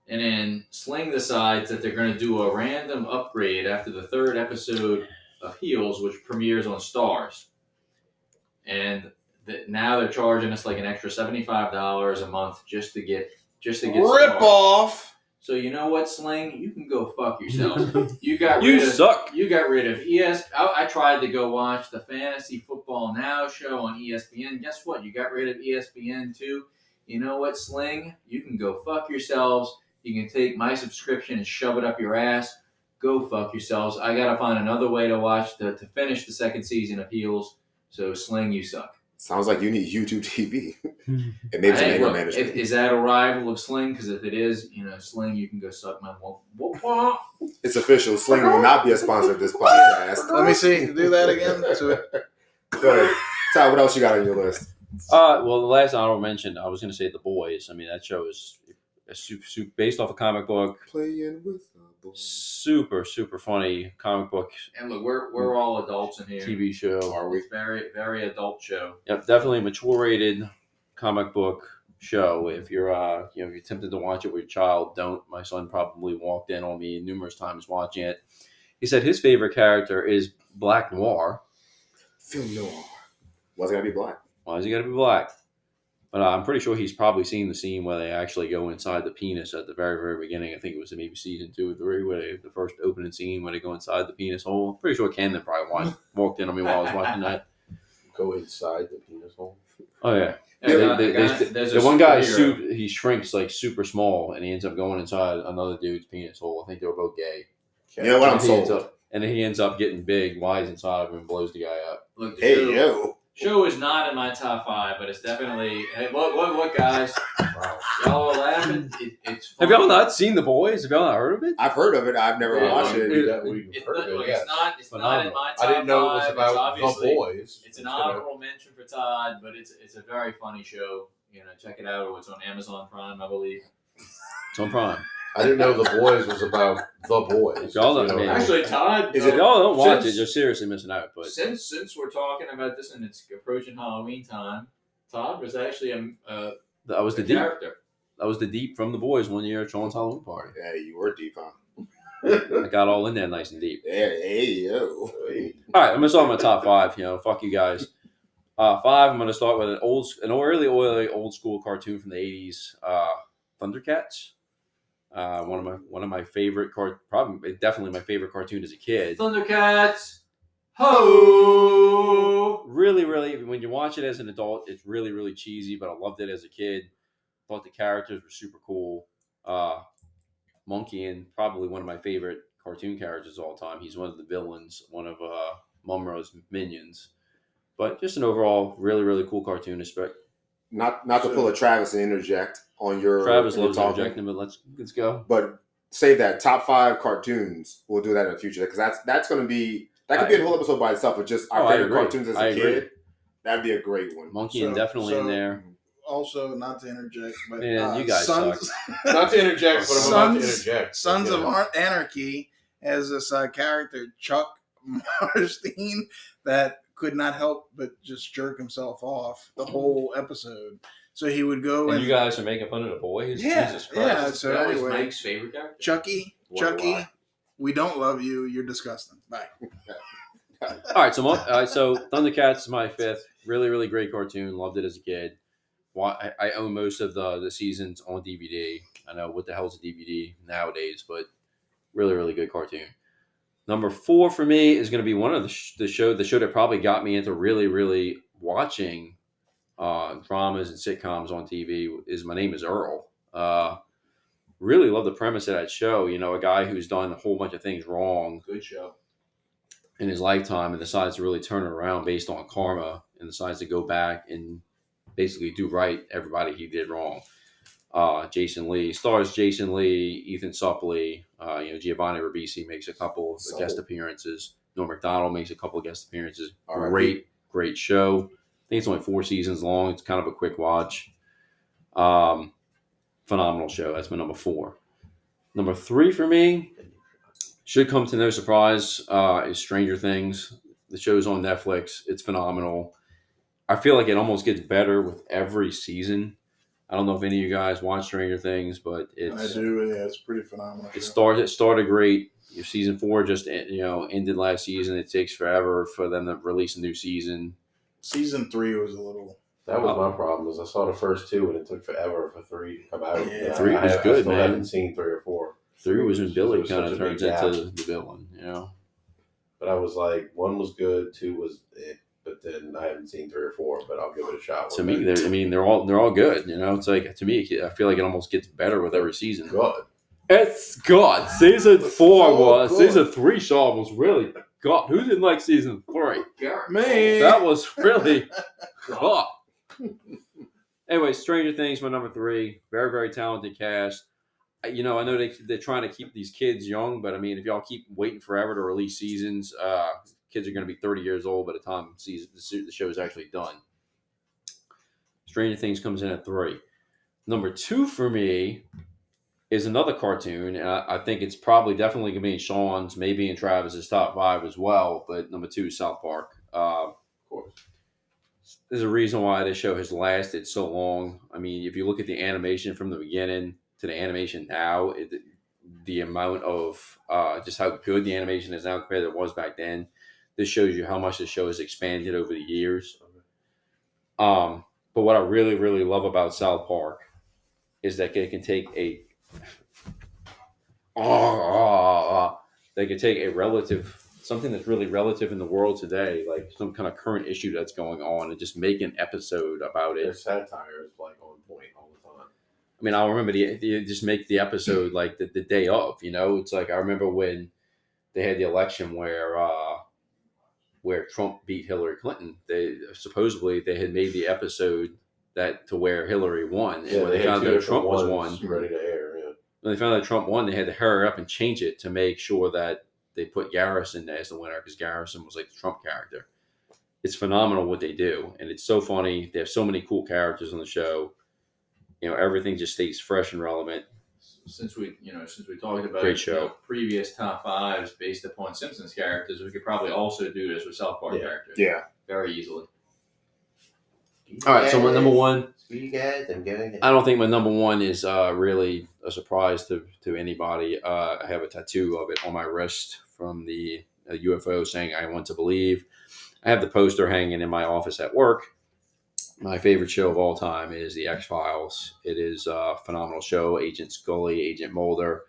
And then Sling decides that they're going to do a random upgrade after the 3rd episode of Heels, which premieres on Stars. And now they're charging us like an extra $75 a month just to get
Rip
Stars.
off.
So you know what, Sling? You can go fuck yourself. You got
You
rid of
suck.
You got rid of I tried to go watch the Fantasy Football Now show on ESPN. Guess what? You got rid of ESPN too. You know what, Sling? You can go fuck yourselves. You can take my subscription and shove it up your ass. Go fuck yourselves. I gotta find another way to watch to finish the 2nd season of Heels. So Sling, you suck.
Sounds like you need YouTube TV. And maybe some anger management.
Is that a rival of Sling? Because if it is, Sling, you can go suck my whoop.
It's official. Sling will not be a sponsor of this podcast.
Let me see. Do that again. So,
Go ahead. Todd, what else you got on your list?
Well, the last honorable mention, I was going to say The Boys. I mean, that show is super based off a comic book.
Playing with the boys.
Super, super funny comic book
And look, we're all adults in here.
TV show.
Are we?
It's very, very adult show.
Yep, definitely a mature-rated comic book show. If you're, if you're tempted to watch it with your child, don't. My son probably walked in on me numerous times watching it. He said his favorite character is Black Noir.
Film noir. Why's it gotta be black?
Why is he got to be black? But I'm pretty sure he's probably seen the scene where they actually go inside the penis at the very, very beginning. I think it was maybe season 2 or 3, where the first opening scene where they go inside the penis hole. Pretty sure Camden probably walked in on me while I was watching that.
Go inside the penis hole.
Oh yeah.
There's
The
a
one guy's
superhero.
he shrinks like super small, and he ends up going inside another dude's penis hole. I think they were both gay.
You know what? I'm
And he ends
sold.
and then he ends up getting big, lies inside of him, and blows the guy up.
Look, the
Hey, yo.
show is not in my top 5, but it's definitely. Hey, what, guys?
Wow.
Y'all are laughing. It's
Have
funny.
y'all not seen The Boys? Have y'all not heard of it?
I've heard of it. I've never
Yeah,
watched it.
It's not, look, it's not in
Phenomenal.
my top
I didn't know it was
5.
about
It's obviously,
the boys.
It's an honorable mention for Todd, but it's a very funny show. Check it out. It's on Amazon Prime, I believe.
It's on Prime.
I didn't know the boys was about the boys.
Y'all know-
You know,
I mean-
Actually, Todd,
Is
If
it-
y'all don't watch
since-
it, you're seriously missing out. But
since we're talking about this and it's approaching Halloween time, Todd was actually
that was the deep.
character.
That was the deep from The Boys one year at Sean's Halloween party.
Yeah, you were deep, huh?
I got all in there nice and deep.
Hey, yo.
All right, I'm gonna start with my top 5. Fuck you guys. 5. I'm gonna start with an really old school cartoon from the '80s, Thundercats. One of my favorite definitely my favorite cartoon as a kid.
Thundercats, ho!
Really, really, when you watch it as an adult, it's really, really cheesy. But I loved it as a kid. Thought the characters were super cool. Monkey, and probably one of my favorite cartoon characters of all time. He's one of the villains, one of Mumro's minions. But just an overall really, really cool cartoon.
Not to pull a Travis and interject on your.
Travis
your
loves
talking,
interjecting, but let's go.
But save that top 5 cartoons. We'll do that in the future because that's going to be could be a whole episode by itself. But just our
I
favorite
agree.
cartoons as
I
a
agree.
kid. That'd be a great one.
Monkey
So-
and definitely in
so-
there.
Also, not to interject, but
Man, you guys
Sons,
Not to interject, but I'm about to
Sons-
interject.
Sons
Yeah.
of Anarchy has this character, Chuck Marstein, that could not help but just jerk himself off the whole episode. So he would go
And
and
you guys are making fun of the boys?
Yeah,
Jesus Christ.
yeah. So
That was
anyway,
Mike's favorite character.
Chucky,
Why?
we don't love you. You're disgusting. Bye.
All right, so Thundercats is my fifth. Really, really great cartoon. Loved it as a kid. I own most of the seasons on DVD. I know what the hell's a DVD nowadays, but really, really good cartoon. Number 4 for me is going to be one of the show that probably got me into really, really watching dramas and sitcoms on TV. Is My Name Is Earl. Really love the premise of that show. You know, a guy who's done a whole bunch of things wrong
Good show.
in his lifetime and decides to really turn it around based on karma and decides to go back and basically do right everybody he did wrong. Jason Lee stars Jason Lee, Ethan Suplee, Giovanni Ribisi makes a couple of guest appearances. Norm Macdonald makes a couple of guest appearances. Great show. I think it's only 4 seasons long. It's kind of a quick watch. Phenomenal show. That's my number 4. Number 3 for me should come to no surprise is Stranger Things. The show's on Netflix. It's phenomenal. I feel like it almost gets better with every season. I don't know if any of you guys watch Stranger Things, but
I do. Yeah, it's pretty phenomenal.
It started great. Your season 4 just ended last season. It takes forever for them to release a new season.
Season 3 was a little.
That was my problem. Is I saw the first 2 and it took forever for 3 to come out.
Yeah.
3 was good,
I still
man.
haven't seen 3 or 4.
3 was when Billy kind of
such a big
turns into
gap.
the villain.
But I was like, 1 was good, 2 was but then I haven't seen 3 or 4. But I'll give it a shot.
To me, they're all good. It's like, to me, I feel like it almost gets better with every season.
Good.
It's good. Season 4
so
was
good.
Season 3. Shaw was really good. Who didn't like season 3?
Me.
That was really good. Anyway, Stranger Things, my number 3. Very, very talented cast. I know they're trying to keep these kids young, but I mean, if y'all keep waiting forever to release seasons, kids are going to be 30 years old by the time the show is actually done. Stranger Things comes in at 3. Number 2 for me is another cartoon, and I think it's probably definitely going to be in Sean's, maybe in Travis's top 5 as well, but number 2 is South Park.
Of course.
There's a reason why this show has lasted so long. I mean, if you look at the animation from the beginning to the animation now, the amount of just how good the animation is now compared to what it was back then, this shows you how much the show has expanded over the years. But what I really, really love about South Park is that they can take a something that's really relative in the world today, like some kind of current issue that's going on, and just make an episode about it.
Their satire is like on point all the time.
I mean, I remember just make the episode like the day of. It's like I remember when they had the election where Trump beat Hillary Clinton. They supposedly had made the episode that to where Hillary won, and when they found out Trump was won,
ready to air. Yeah.
When they found out Trump won, they had to hurry up and change it to make sure that they put Garrison as the winner, because Garrison was like the Trump character. It's phenomenal what they do, and it's so funny. They have so many cool characters on the show. Everything just stays fresh and relevant.
Since we talked about
Great show.
Previous top 5s based upon Simpsons characters, we could probably also do this with South Park characters.
Yeah.
Very easily.
All right, so my number 1.
I
I don't think my number 1 is really a surprise to anybody. I have a tattoo of it on my wrist from the UFO saying "I want to believe." I have the poster hanging in my office at work. My favorite show of all time is The X-Files. It is a phenomenal show. Agent Scully, Agent Mulder.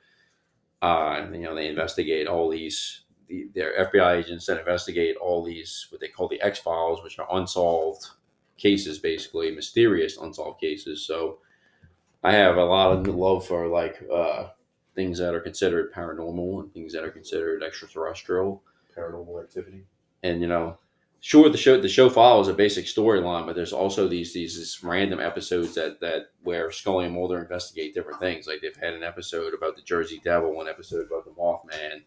They investigate all these. They're FBI agents that investigate all these what they call the X-Files, which are unsolved cases, basically mysterious unsolved cases. So I have a lot of love for things that are considered paranormal and things that are considered extraterrestrial,
paranormal activity.
And sure, the show follows a basic storyline, but there's also these random episodes that where Scully and Mulder investigate different things. Like they've had an episode about the Jersey Devil, one episode about the Mothman,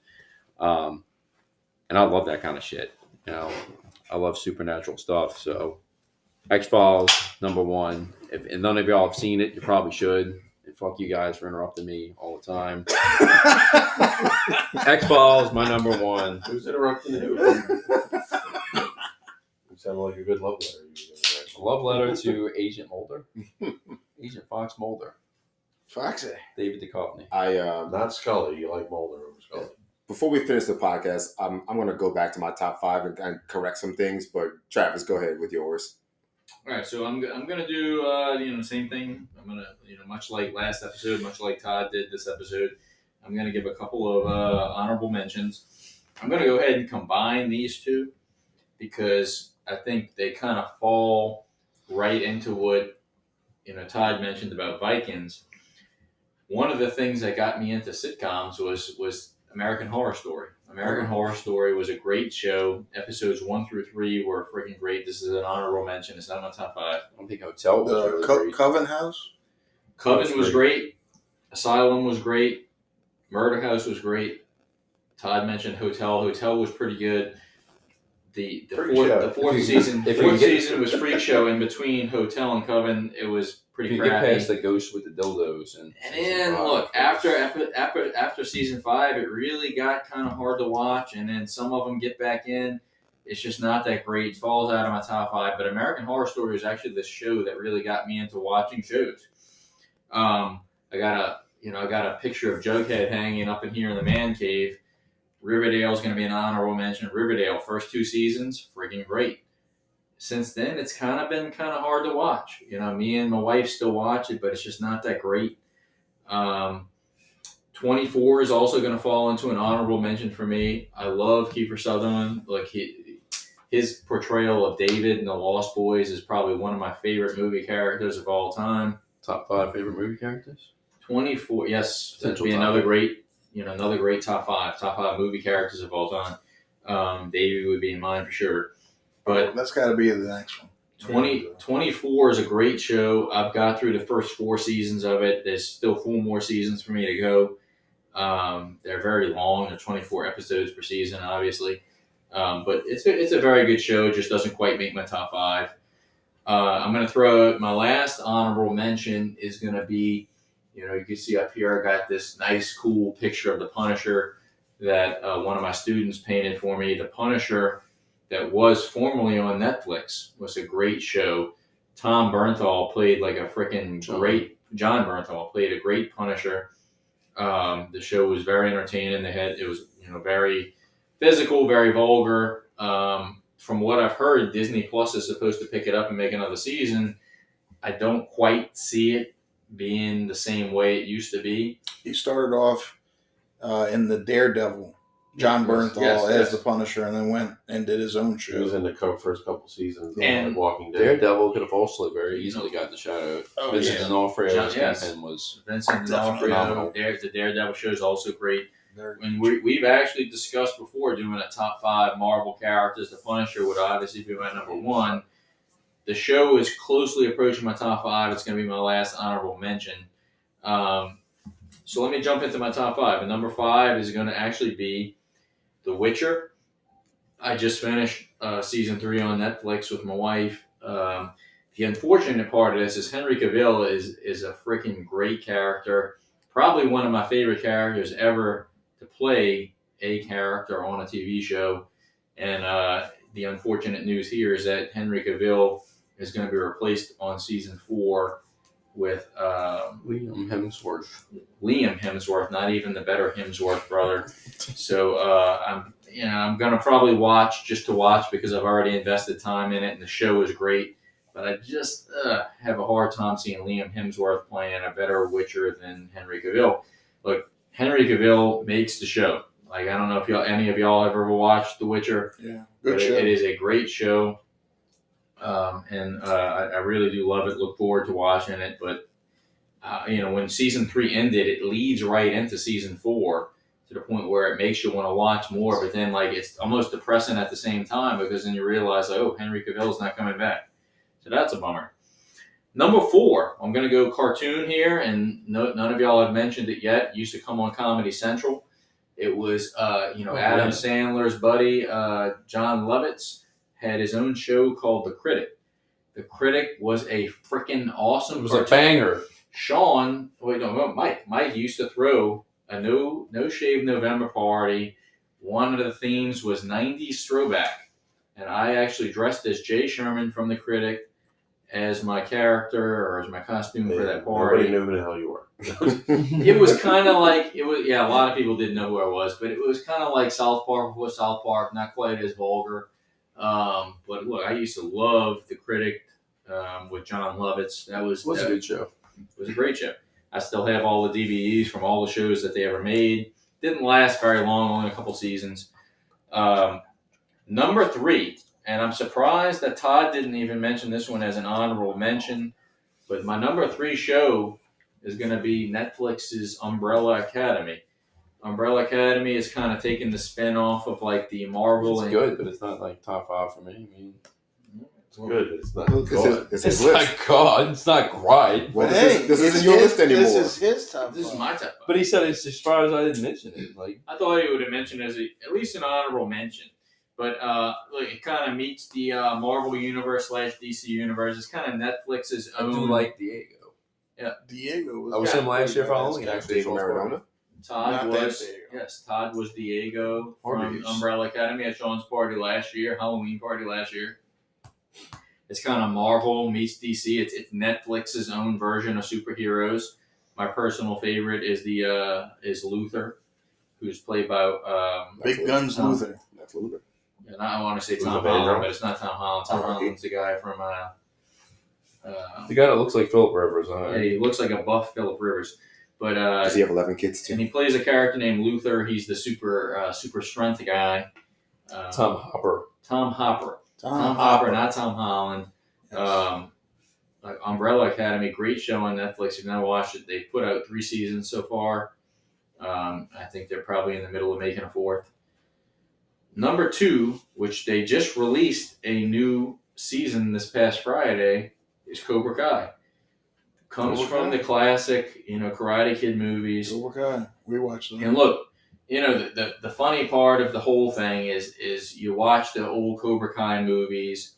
and I love that kind of shit. I love supernatural stuff. So X-Files, number 1. If none of y'all have seen it, you probably should. And fuck you guys for interrupting me all the time. X-Files, my number 1.
Who's interrupting who? You sound like a good love letter.
A love letter to Agent Mulder. Agent Fox Mulder.
Foxy.
David Duchovny.
Not Scully. You like Mulder over Scully.
Before we finish the podcast, I'm going to go back to my top 5 and correct some things. But Travis, go ahead with yours.
All right, so I'm gonna do the same thing. I'm gonna much like last episode, much like Todd did this episode. I'm gonna give a couple of honorable mentions. I'm gonna go ahead and combine these two because I think they kind of fall right into what Todd mentioned about Vikings. One of the things that got me into sitcoms was American Horror Story. American Horror Story was a great show. Episodes 1 through 3 were freaking great. This is an honorable mention. It's not my top 5.
I don't think Hotel was really great.
Coven House?
Coven was great. Asylum was great. Murder House was great. Todd mentioned Hotel. Hotel was pretty good. The fourth season was Freak Show. In between Hotel and Coven, it was pretty
You
crappy.
get past the Ghost with the dildos, and
then look, after season 5, it really got kind of hard to watch, and then some of them get back in. It's just not that great. It falls out of my top 5. But American Horror Story is actually the show that really got me into watching shows. I got a picture of Jughead hanging up in here in the man cave. Riverdale is going to be an honorable mention. Riverdale, first 2 seasons, freaking great. Since then, it's kind of been hard to watch. Me and my wife still watch it, but it's just not that great. 24 is also going to fall into an honorable mention for me. I love Kiefer Sutherland. Like his portrayal of David in The Lost Boys is probably one of my favorite movie characters of all time.
top 5 favorite movie characters.
24, yes, that'd be
top
another great top 5 movie characters of all time. David would be in mine for sure. But
that's got to be the next one.
24 is a great show. I've got through the first 4 seasons of it. There's still 4 more seasons for me to go. They're very long. They're 24 episodes per season, obviously. But it's a very good show. It just doesn't quite make my top 5. I'm going to throw out my last honorable mention is going to be, you can see up here, I got this nice, cool picture of the Punisher that one of my students painted for me. The Punisher that was formerly on Netflix was a great show. Tom Bernthal played like a freaking great, John Bernthal played a great Punisher. The show was very entertaining. It was, very physical, very vulgar. From what I've heard, Disney Plus is supposed to pick it up and make another season. I don't quite see it being the same way it used to be.
He started off in the Daredevil, John Bernthal as the Punisher, and then went and did his own show.
He was in the first couple seasons
And
of Walking Dead.
Daredevil could have also very easily gotten the shout out.
Oh,
Vincent
yeah.
D'Onofrio's
Yes.
Kingpin was
Vincent
Definitely
D'Onofrio, the Daredevil show is also great. And we've actually discussed before doing a top 5 Marvel characters. The Punisher would obviously be my number 1. The show is closely approaching my top 5. It's going to be my last honorable mention. So let me jump into my top 5. And number 5 is going to actually be The Witcher. I just finished season 3 on Netflix with my wife. The unfortunate part of this is Henry Cavill is a freaking great character. Probably one of my favorite characters ever to play a character on a TV show. And the unfortunate news here is that Henry Cavill is going to be replaced on season 4 with
Liam Hemsworth.
Liam Hemsworth, not even the better Hemsworth brother. So I'm going to probably watch just to watch because I've already invested time in it and the show is great. But I just have a hard time seeing Liam Hemsworth playing a better Witcher than Henry Cavill. Look, Henry Cavill makes the show. Like, I don't know if any of y'all ever watched The Witcher.
Yeah, good show.
It is a great show. And I really do love it. Look forward to watching it. But, when season 3 ended, it leads right into season 4 to the point where it makes you want to watch more. But then, it's almost depressing at the same time because then you realize, Henry Cavill's not coming back. So that's a bummer. Number 4, I'm going to go cartoon here, and none of y'all have mentioned it yet. It used to come on Comedy Central. It was, Adam Sandler's buddy, John Lovitz, had his own show called The Critic. The Critic was a freaking awesome
It was
cartoon.
a banger.
Mike used to throw a no shave November party. One of the themes was 90s throwback. And I actually dressed as Jay Sherman from The Critic. as my character or as my costume for that
Nobody
party.
knew who the hell you were.
It was kind of like a lot of people didn't know who I was, but it was kind of like South Park before South Park, not quite as vulgar. But look, I used to love The Critic with John Lovitz. That was
a good show.
It was a great show. I still have all the DVDs from all the shows that they ever made. Didn't last very long, only a couple seasons. Number 3, and I'm surprised that Todd didn't even mention this one as an honorable mention, but my number 3 show is going to be Netflix's Umbrella Academy. Umbrella Academy is kind of taking the spin off of like the Marvel.
It's good, but it's not like top 5 for me. I mean,
It's good, but it's not
It's
good.
his list.
not God. It's not great.
Well,
Hey,
this
it's
isn't your list anymore.
This is his top
This is
five.
my top 5.
But he said it's as far as I didn't mention it. Like,
I thought he would have mentioned as at least an honorable mention. But look, it kind of meets the Marvel universe / DC universe. It's kind of Netflix's
I do
own.
like Diego.
Diego was
I was
Yeah,
him last year for
that's
Halloween.
good.
Actually,
Diego Maradona.
Todd
Not that
was
Diego.
yes, Todd was Diego from
Parties.
Umbrella Academy at Sean's party last year, Halloween party last year. It's kind of Marvel meets DC. It's Netflix's own version of superheroes. My personal favorite is is Luther, who's played by
Big Guns
Tom.
Luther.
That's Luther.
and I want to say
Who's
Tom
the band
Holland,
drum?
but it's not Tom Holland. Tom Holland's the guy from
the guy that looks like Philip Rivers.
yeah, he looks like a buff Philip Rivers. But
Does he have 11 kids too?
and he plays a character named Luther. He's the super strength guy.
Tom Hopper.
Tom Hopper, not Tom Holland. Like Umbrella Academy, great show on Netflix. If you've not watched it, they put out 3 seasons so far. I think they're probably in the middle of making a 4th. Number 2, which they just released a new season this past Friday, is Cobra Kai. Comes
Cobra
from
Kai?
the classic, Karate Kid movies.
We watched them.
And look, the funny part of the whole thing is you watch the old Cobra Kai movies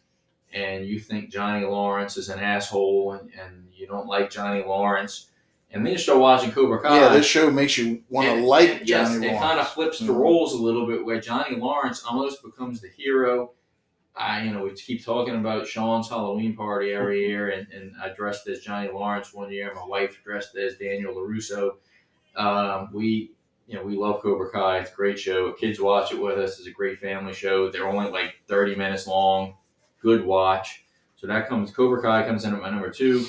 and you think Johnny Lawrence is an asshole and you don't like Johnny Lawrence. And then you start watching Cobra Kai.
Yeah, this show makes you want to like
yes,
Johnny
it
Lawrence.
kind of flips the roles a little bit where Johnny Lawrence almost becomes the hero. We keep talking about Sean's Halloween party every year, and I dressed as Johnny Lawrence one year. My wife dressed as Daniel LaRusso. We love Cobra Kai. It's a great show. Kids watch it with us. It's a great family show. They're only like 30 minutes long. Good watch. So Cobra Kai comes in at my number 2.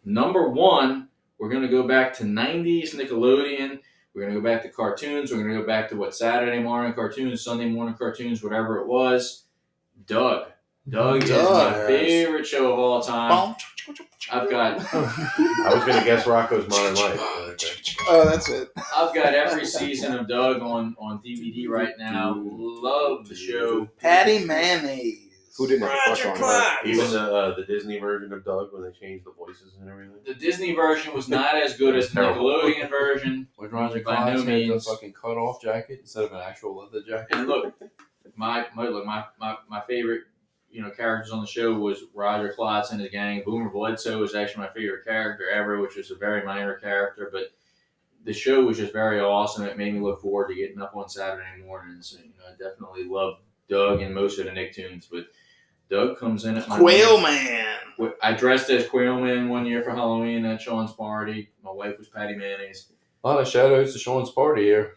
Number 1, we're going to go back to 90s Nickelodeon. We're going to go back to cartoons. We're going to go back to Saturday morning cartoons, Sunday morning cartoons, whatever it was. Doug. Doug is my favorite show of all time. I've got
I was going to guess Rocco's Modern Life.
Oh, that's it.
I've got every season of Doug on DVD right now. Love the show.
Patty Mayonnaise.
Who didn't have a crush on her?
Even the Disney version of Doug when they changed the voices and everything.
The Disney version was not as good as the
Terrible.
Nickelodeon version.
When Roger
By
Klotz
no
had the
means.
fucking cut-off jacket instead of an actual leather jacket.
And look, my favorite characters on the show was Roger Klotz and his gang. Boomer Bledsoe was actually my favorite character ever, which was a very minor character, but the show was just very awesome. It made me look forward to getting up on Saturday mornings. I definitely love Doug and most of the Nicktoons, but Doug comes in at my
Quail Man.
I dressed as Quail Man one year for Halloween at Sean's party. My wife was Patty Mayonnaise.
A lot of shout-outs to Sean's party here.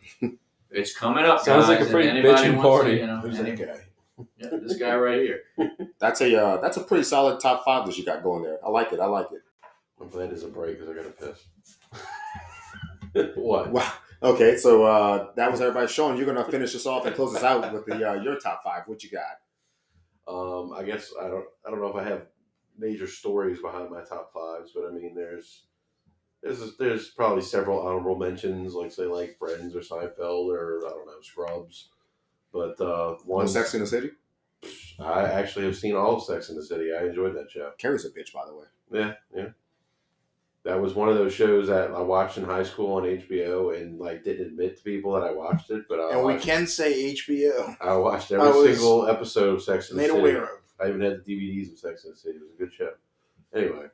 It's coming up,
Sounds
guys.
like a pretty
If anybody
bitchin'
wants
party.
To,
Who's that guy?
Yeah, this guy right here.
That's a pretty solid top 5 that you got going there. I like it.
I'm glad there's a break because I got to piss. What?
Wow. Okay, so that was everybody. Sean, you're gonna finish us off and close us out with your top 5. What you got?
I guess I don't know if I have major stories behind my top 5s, but I mean there's probably several honorable mentions, like say like Friends or Seinfeld or I don't know Scrubs, but one
Sex in the City?
I actually have seen all of Sex in the City. I enjoyed that show.
Carrie's a bitch, by the way.
Yeah. That was one of those shows that I watched in high school on HBO and like didn't admit to people that I watched it, but
And we can say HBO.
I watched
I
every
was
single episode of Sex in the
Made
City.
aware of.
I even had the DVDs of Sex and the City. It was a good show. Anyway,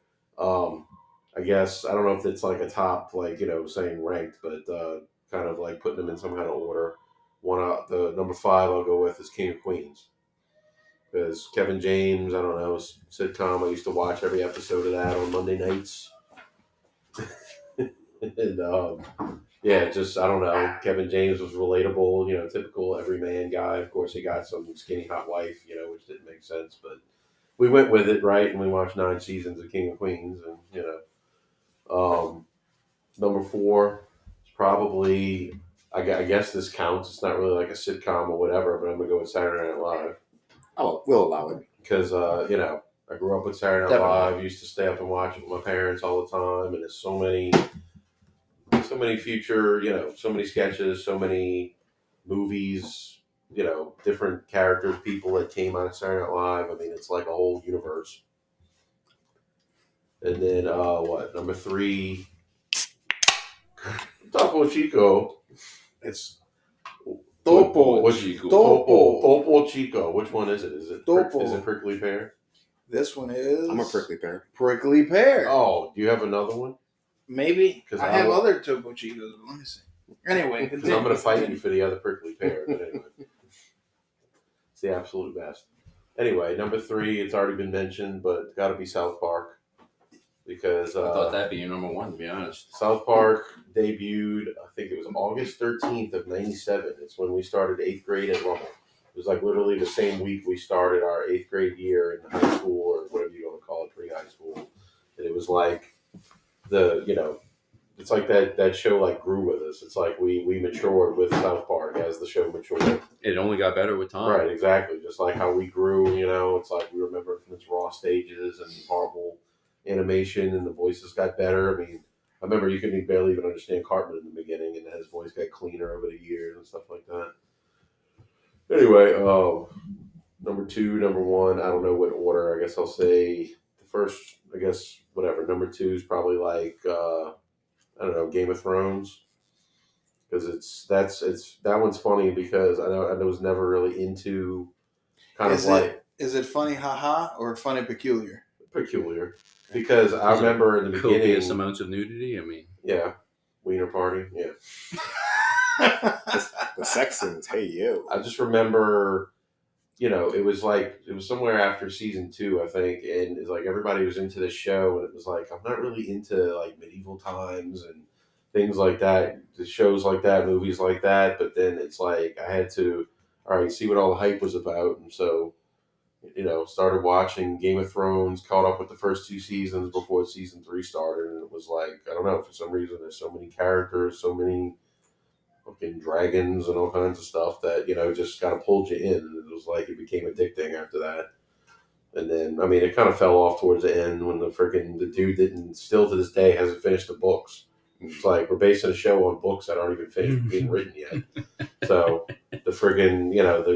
I guess I don't know if it's like a top, saying ranked, but kind of like putting them in some kind of order. The number 5 I'll go with is King of Queens. Because Kevin James, I don't know, sitcom. I used to watch every episode of that on Monday nights. And just I don't know. Kevin James was relatable, typical everyman guy. Of course, he got some skinny hot wife, which didn't make sense, but we went with it, right? And we watched 9 seasons of King of Queens, and number 4 is probably. I guess this counts. It's not really like a sitcom or whatever, but I'm gonna go with Saturday Night Live.
Oh, we'll allow it
because I grew up with Saturday Night Live. Used to stay up and watch it with my parents all the time, and there's so many future, so many sketches, so many movies, different characters, people that came out of Saturday Night Live. I mean, it's like a whole universe. And then number 3, Topo Chico.
It's
Topo Chico.
Topo Chico. Which one is it? Is it
Topo.
Is it Prickly Pear?
This one is.
I'm a prickly pear.
Prickly Pear.
Oh, do you have another one?
Maybe.
'Cause
I
I
have
will-
other Topo Chicos, but let me see. Anyway,
Because I'm going to fight you for the other Prickly Pear. But anyway, it's the absolute best. Anyway, number 3, it's already been mentioned, but it's got to be South Park. Because
I thought that'd be your number 1, to be honest.
South Park debuted, I think it was August 13th of 97. It's when we started 8th grade at Rummel. It was like literally the same week we started our 8th grade year in high school, or whatever you want to call it, pre-high school. And it was like it's like that show like grew with us. It's like we matured with South Park as the show matured.
It only got better with time.
Right, exactly. Just like how we grew, it's like we remember from its raw stages and horrible animation, and the voices got better. I mean, I remember you couldn't barely even understand Cartman in the beginning, and then his voice got cleaner over the years and stuff like that. Anyway, number 2, number 1, I don't know what order. I guess I'll say the first, I guess, whatever. Number 2 is probably like, I don't know, Game of Thrones. Because that one's funny because I was never really into
Is it funny haha or funny peculiar?
Peculiar. Because I remember in the beginning.
Copious amounts of nudity, I mean.
Yeah. Wiener party, yeah.
The sex scenes, hey you.
I just remember, it was somewhere after season 2, I think, and it's like everybody was into this show, and it was like, I'm not really into like medieval times and things like that, the shows like that, movies like that, but then it's like I had to, all right, see what all the hype was about, and so, started watching Game of Thrones, caught up with the first 2 seasons before season 3 started, and it was like, I don't know, for some reason there's so many characters, so many fucking dragons and all kinds of stuff that, just kind of pulled you in, and it was like it became addicting after that. And then, I mean, it kind of fell off towards the end when the dude still to this day hasn't finished the books. It's like we're basing a show on books that aren't even finished being written yet. So the friggin',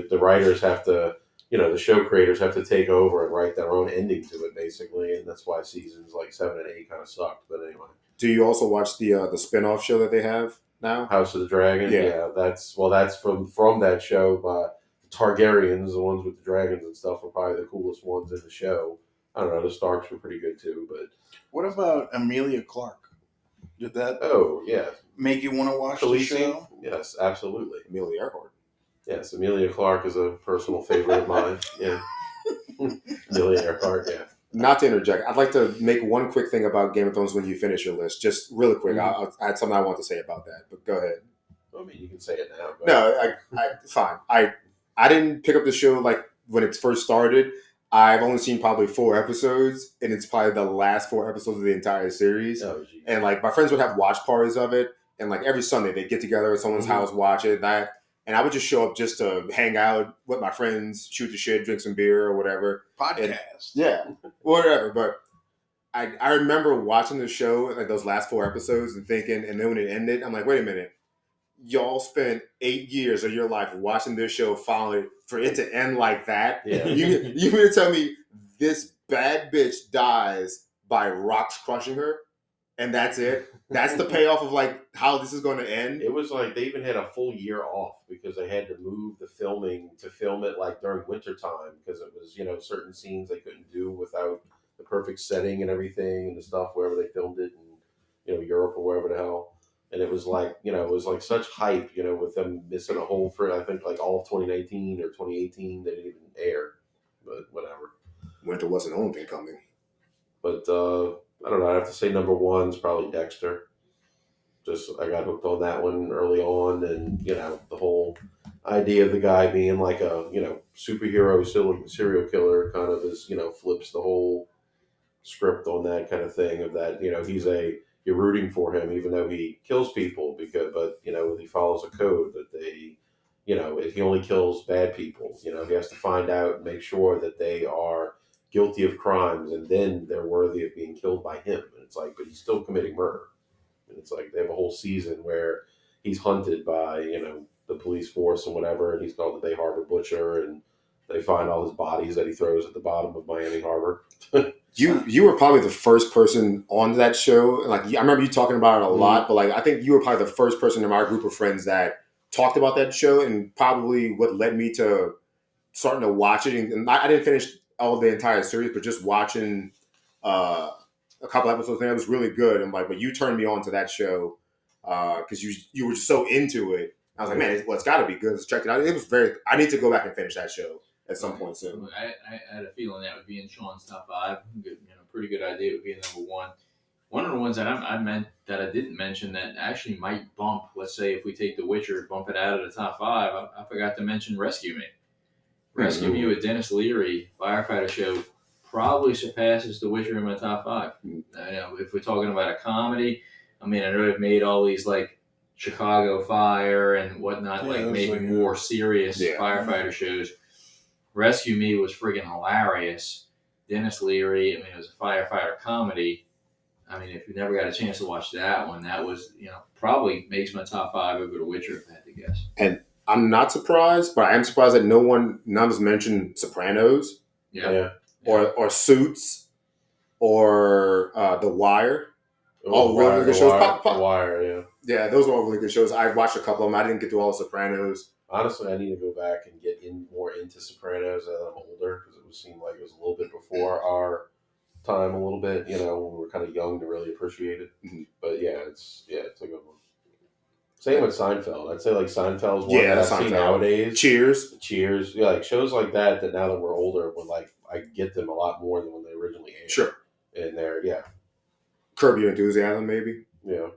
the writers have to, the show creators have to take over and write their own ending to it, basically, and that's why seasons like 7 and 8 kind of sucked. But anyway.
Do you also watch the spin-off show that they have now?
House of the Dragon?
Yeah.
That's from that show, but the Targaryens, the ones with the dragons and stuff, are probably the coolest ones in the show. I don't know, the Starks were pretty good too, but...
What about Amelia Clark? Did that make you want to watch the show?
Yes, absolutely.
Amelia Earhart.
Yes, Amelia Clark is a personal favorite of mine. Yeah. Amelia Earhart, yeah.
Not to interject, I'd like to make one quick thing about Game of Thrones when you finish your list. Just really quick. I had something I want to say about that, but go ahead.
I mean, you can say it now.
No, fine. I didn't pick up the show like when it first started. I've only seen probably 4 episodes, and it's probably the last 4 episodes of the entire series.
Oh, geez.
And like my friends would have watch parties of it, and like every Sunday they'd get together at someone's house, watch it. And I would just show up just to hang out with my friends, shoot the shit, drink some beer or whatever.
Podcast.
Whatever. But I remember watching the show, like those last 4 episodes, and thinking, and then when it ended, I'm like, wait a minute. Y'all spent 8 years of your life watching this show, following it, for it to end like that?
Yeah.
You mean to tell me this bad bitch dies by rocks crushing her? And that's it? That's the payoff of like how this is going to end?
It was like they even had a full year off because they had to move the filming to film it like during winter time because it was, certain scenes they couldn't do without the perfect setting and everything and the stuff wherever they filmed it in, Europe or wherever the hell. And it was like, it was like such hype, with them missing a whole for, I think, like all of 2019 or 2018, they didn't even air. but whatever.
Winter wasn't the only thing coming.
But I don't know. I have to say number one's probably Dexter. Just I got hooked on that one early on, and the whole idea of the guy being like a superhero serial killer kind of is flips the whole script on that kind of thing of that you're rooting for him even though he kills people but he follows a code that they he only kills bad people. He has to find out and make sure that they are guilty of crimes and then they're worthy of being killed by him. And it's like, but he's still committing murder. And it's like they have a whole season where he's hunted by the police force and whatever, and he's called the Bay Harbor Butcher, and they find all his bodies that he throws at the bottom of Miami Harbor.
You were probably the first person on that show. Like I remember you talking about it a lot, but like I think you were probably the first person in my group of friends that talked about that show, and probably what led me to starting to watch it. And I didn't finish all the entire series, but just watching a couple episodes, and it was really good. And but you turned me on to that show because you were so into it. I was like, man, it's got to be good. Let's check it out. It was I need to go back and finish that show at some point soon.
I had a feeling that would be in Sean's top 5. Good, pretty good idea. It would be in number 1. One of the ones that I didn't mention that actually might bump. Let's say if we take The Witcher, bump it out of the top 5. I forgot to mention Rescue Me. Rescue Me with Dennis Leary, firefighter show, probably surpasses The Witcher in my top 5. If we're talking about a comedy, I mean, I know they've made all these like Chicago Fire and whatnot, like maybe more serious firefighter shows. Rescue Me was friggin' hilarious. Dennis Leary, I mean, it was a firefighter comedy. I mean, if you never got a chance to watch that one, that was, probably makes my top 5 over The Witcher, if I had to guess.
And I'm not surprised, but I am surprised that none of us mentioned Sopranos.
Yeah.
Or Suits, or The Wire. All really good shows.
The Wire, yeah.
Yeah, those were all really good shows. I watched a couple of them. I didn't get through all the Sopranos.
Honestly, I need to go back and get more into Sopranos as I'm older, because it seemed like it was a little bit before our time, a little bit, when we were kind of young to really appreciate it. Mm-hmm. But it's a good one. Same with Seinfeld. I'd say like Seinfeld's one that I see nowadays.
Cheers.
Yeah, like shows like that now that we're older, I get them a lot more than when they originally aired.
Sure.
And they're,
Curb Your Enthusiasm, maybe.
Yeah.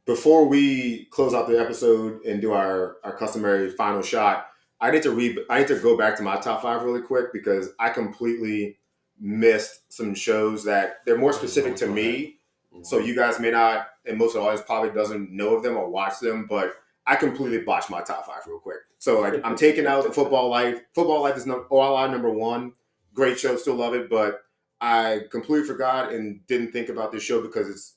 Before we close out the episode and do our customary final shot, I need to go back to my top 5 really quick because I completely missed some shows that they're more specific to me. Mm-hmm. So you guys may not, and most of the audience probably doesn't know of them or watch them, but I completely botched my top 5 real quick. So I'm taking out Football Life. Football Life is OLI number 1. Great show, still love it, but I completely forgot and didn't think about this show because it's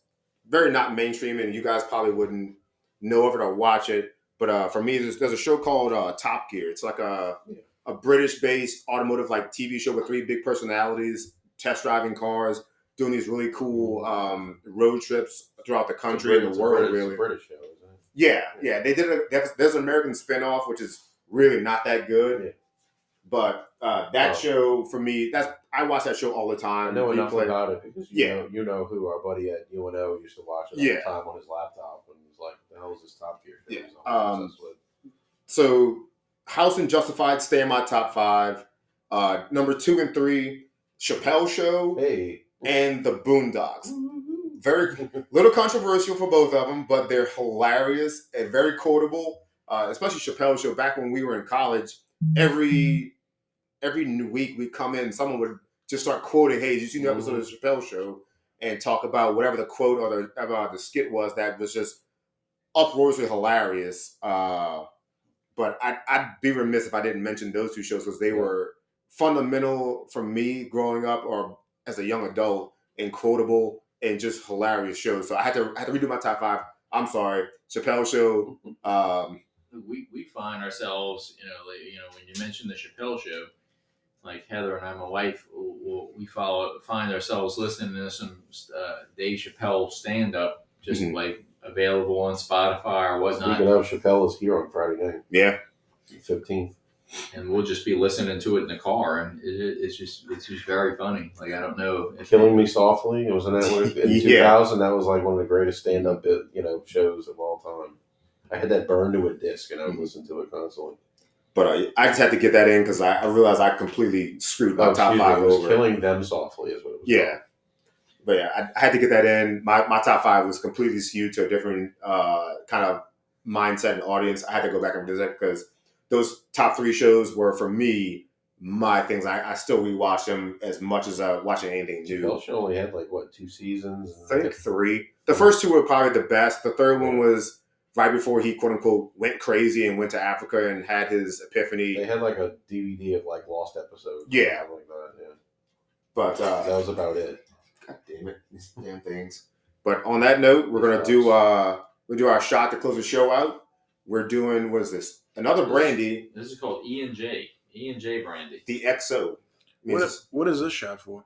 very not mainstream, and you guys probably wouldn't know of it or watch it. But for me, there's a show called Top Gear. It's like a British-based automotive like TV show with 3 big personalities, test driving cars, doing these really cool road trips throughout the country and the world. Really,
British show, isn't it?
Yeah. They did there's an American spinoff, which is really not that good. Yeah. But that show for me, I watch that show all the time.
I know enough about it because you know who our buddy at UNO used to watch it all the time on his laptop, and he was like, "The hell is this Top Gear show?"
Yeah. So House and Justified stay in my top 5. Number 2 and 3, Chappelle Show, and The Boondocks. Very little controversial for both of them, but they're hilarious and very quotable. Especially Chappelle Show. Back when we were in college, every new week we'd come in, someone would just start quoting, "Hey, did you see the episode of the Chappelle Show?" and talk about whatever the quote or the skit was that was just uproariously hilarious. But I'd be remiss if I didn't mention those 2 shows because they were fundamental for me growing up or as a young adult and quotable and just hilarious shows. So I had to redo my top 5. I'm sorry, Chappelle Show.
We find ourselves, when you mention the Chappelle Show, like Heather and I, my wife, we find ourselves listening to some Dave Chappelle stand-up, just like available on Spotify or whatnot.
Speaking of, Chappelle is here on Friday night.
Yeah.
15th.
And we'll just be listening to it in the car, and it's just very funny. Like, I don't know.
Killing Me Softly, it was in 2000. That was like one of the greatest stand-up shows of all time. I had that burned to a disc, and I would listen to it constantly.
But I just had to get that in because I realized I completely screwed my top five
It was
over.
Killing Them Softly is what it was.
Yeah. But yeah, I had to get that in. My top five was completely skewed to a different kind of mindset and audience. I had to go back and visit because those top three shows were, for me, my things. I still rewatch them as much as watching anything new.
Chappelle Show only had 2 seasons.
I think 3. The first 2 were probably the best. The third one was right before he, quote unquote, went crazy and went to Africa and had his epiphany.
They had a DVD of lost episodes.
Yeah.
Something like that. Yeah.
But
That was about it.
God damn it, these damn things. But on that note, we're gonna do our shot to close the show out. We're doing, what is this? Another brandy.
This is called E&J. E&J brandy.
The XO.
What is this shot for?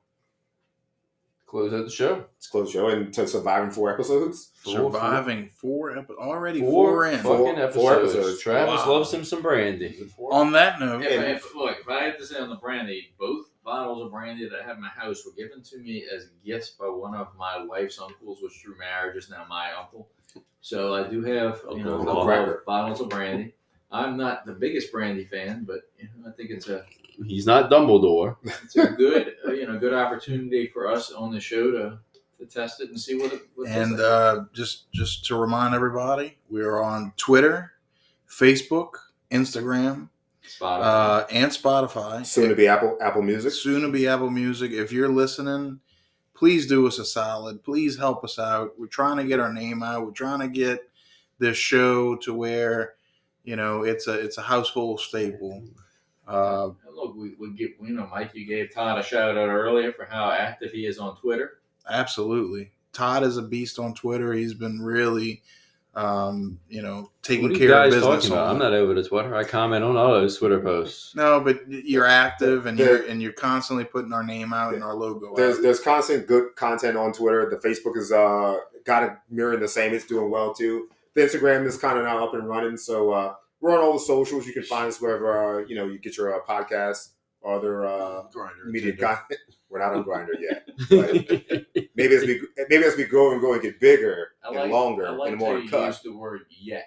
Close out the show.
It's close show and to surviving 4 episodes.
Surviving 4 episodes. Already 4
Four
in.
fucking episodes.
4 episodes.
Travis
Wow.
loves him some brandy.
On that note,
If I had to say on the brandy, both bottles of brandy that I have in my house were given to me as gifts by one of my wife's uncles, which through marriage is now my uncle. So I do have a couple of bottles of brandy. I'm not the biggest brandy fan, but I think it's a
He's not Dumbledore.
good good opportunity for us on the show to test it and see what
and just to remind everybody, we're on Twitter, Facebook, Instagram,
Spotify.
and Spotify.
Soon to be Apple Music.
Soon to be Apple Music. If you're listening, please do us a solid. Please help us out. We're trying to get our name out. We're trying to get this show to where it's a household staple.
Look, we give Mike. You gave Todd a shout out earlier for how active he is on Twitter.
Absolutely, Todd is a beast on Twitter. He's been really, taking
What are you
care of
guys
business.
talking about? I'm not over to Twitter. I comment on all those Twitter posts.
No, but you're active and you're constantly putting our name out and our logo out.
There's constant good content on Twitter. The Facebook is got it mirroring the same. It's doing well too. The Instagram is kind of now up and running. So we're on all the socials. You can find us wherever you get your podcasts or other
Grindr,
media
Tinder.
content. We're not on Grindr yet. But maybe as we grow and get bigger and longer and more
to
cut.
use the word yet.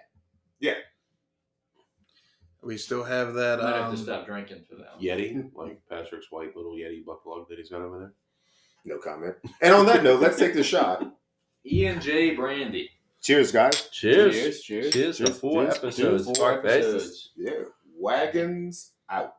We still have that.
I might have to stop drinking for that.
Yeti, like Patrick's white little Yeti butt plug that he's got over there.
No comment. And on that note, let's take the shot.
E&J brandy.
Cheers, guys.
Cheers.
Cheers.
Cheers for 4
Cheers.
episodes.
4
Fuck,
episodes.
Yeah. Wagons out.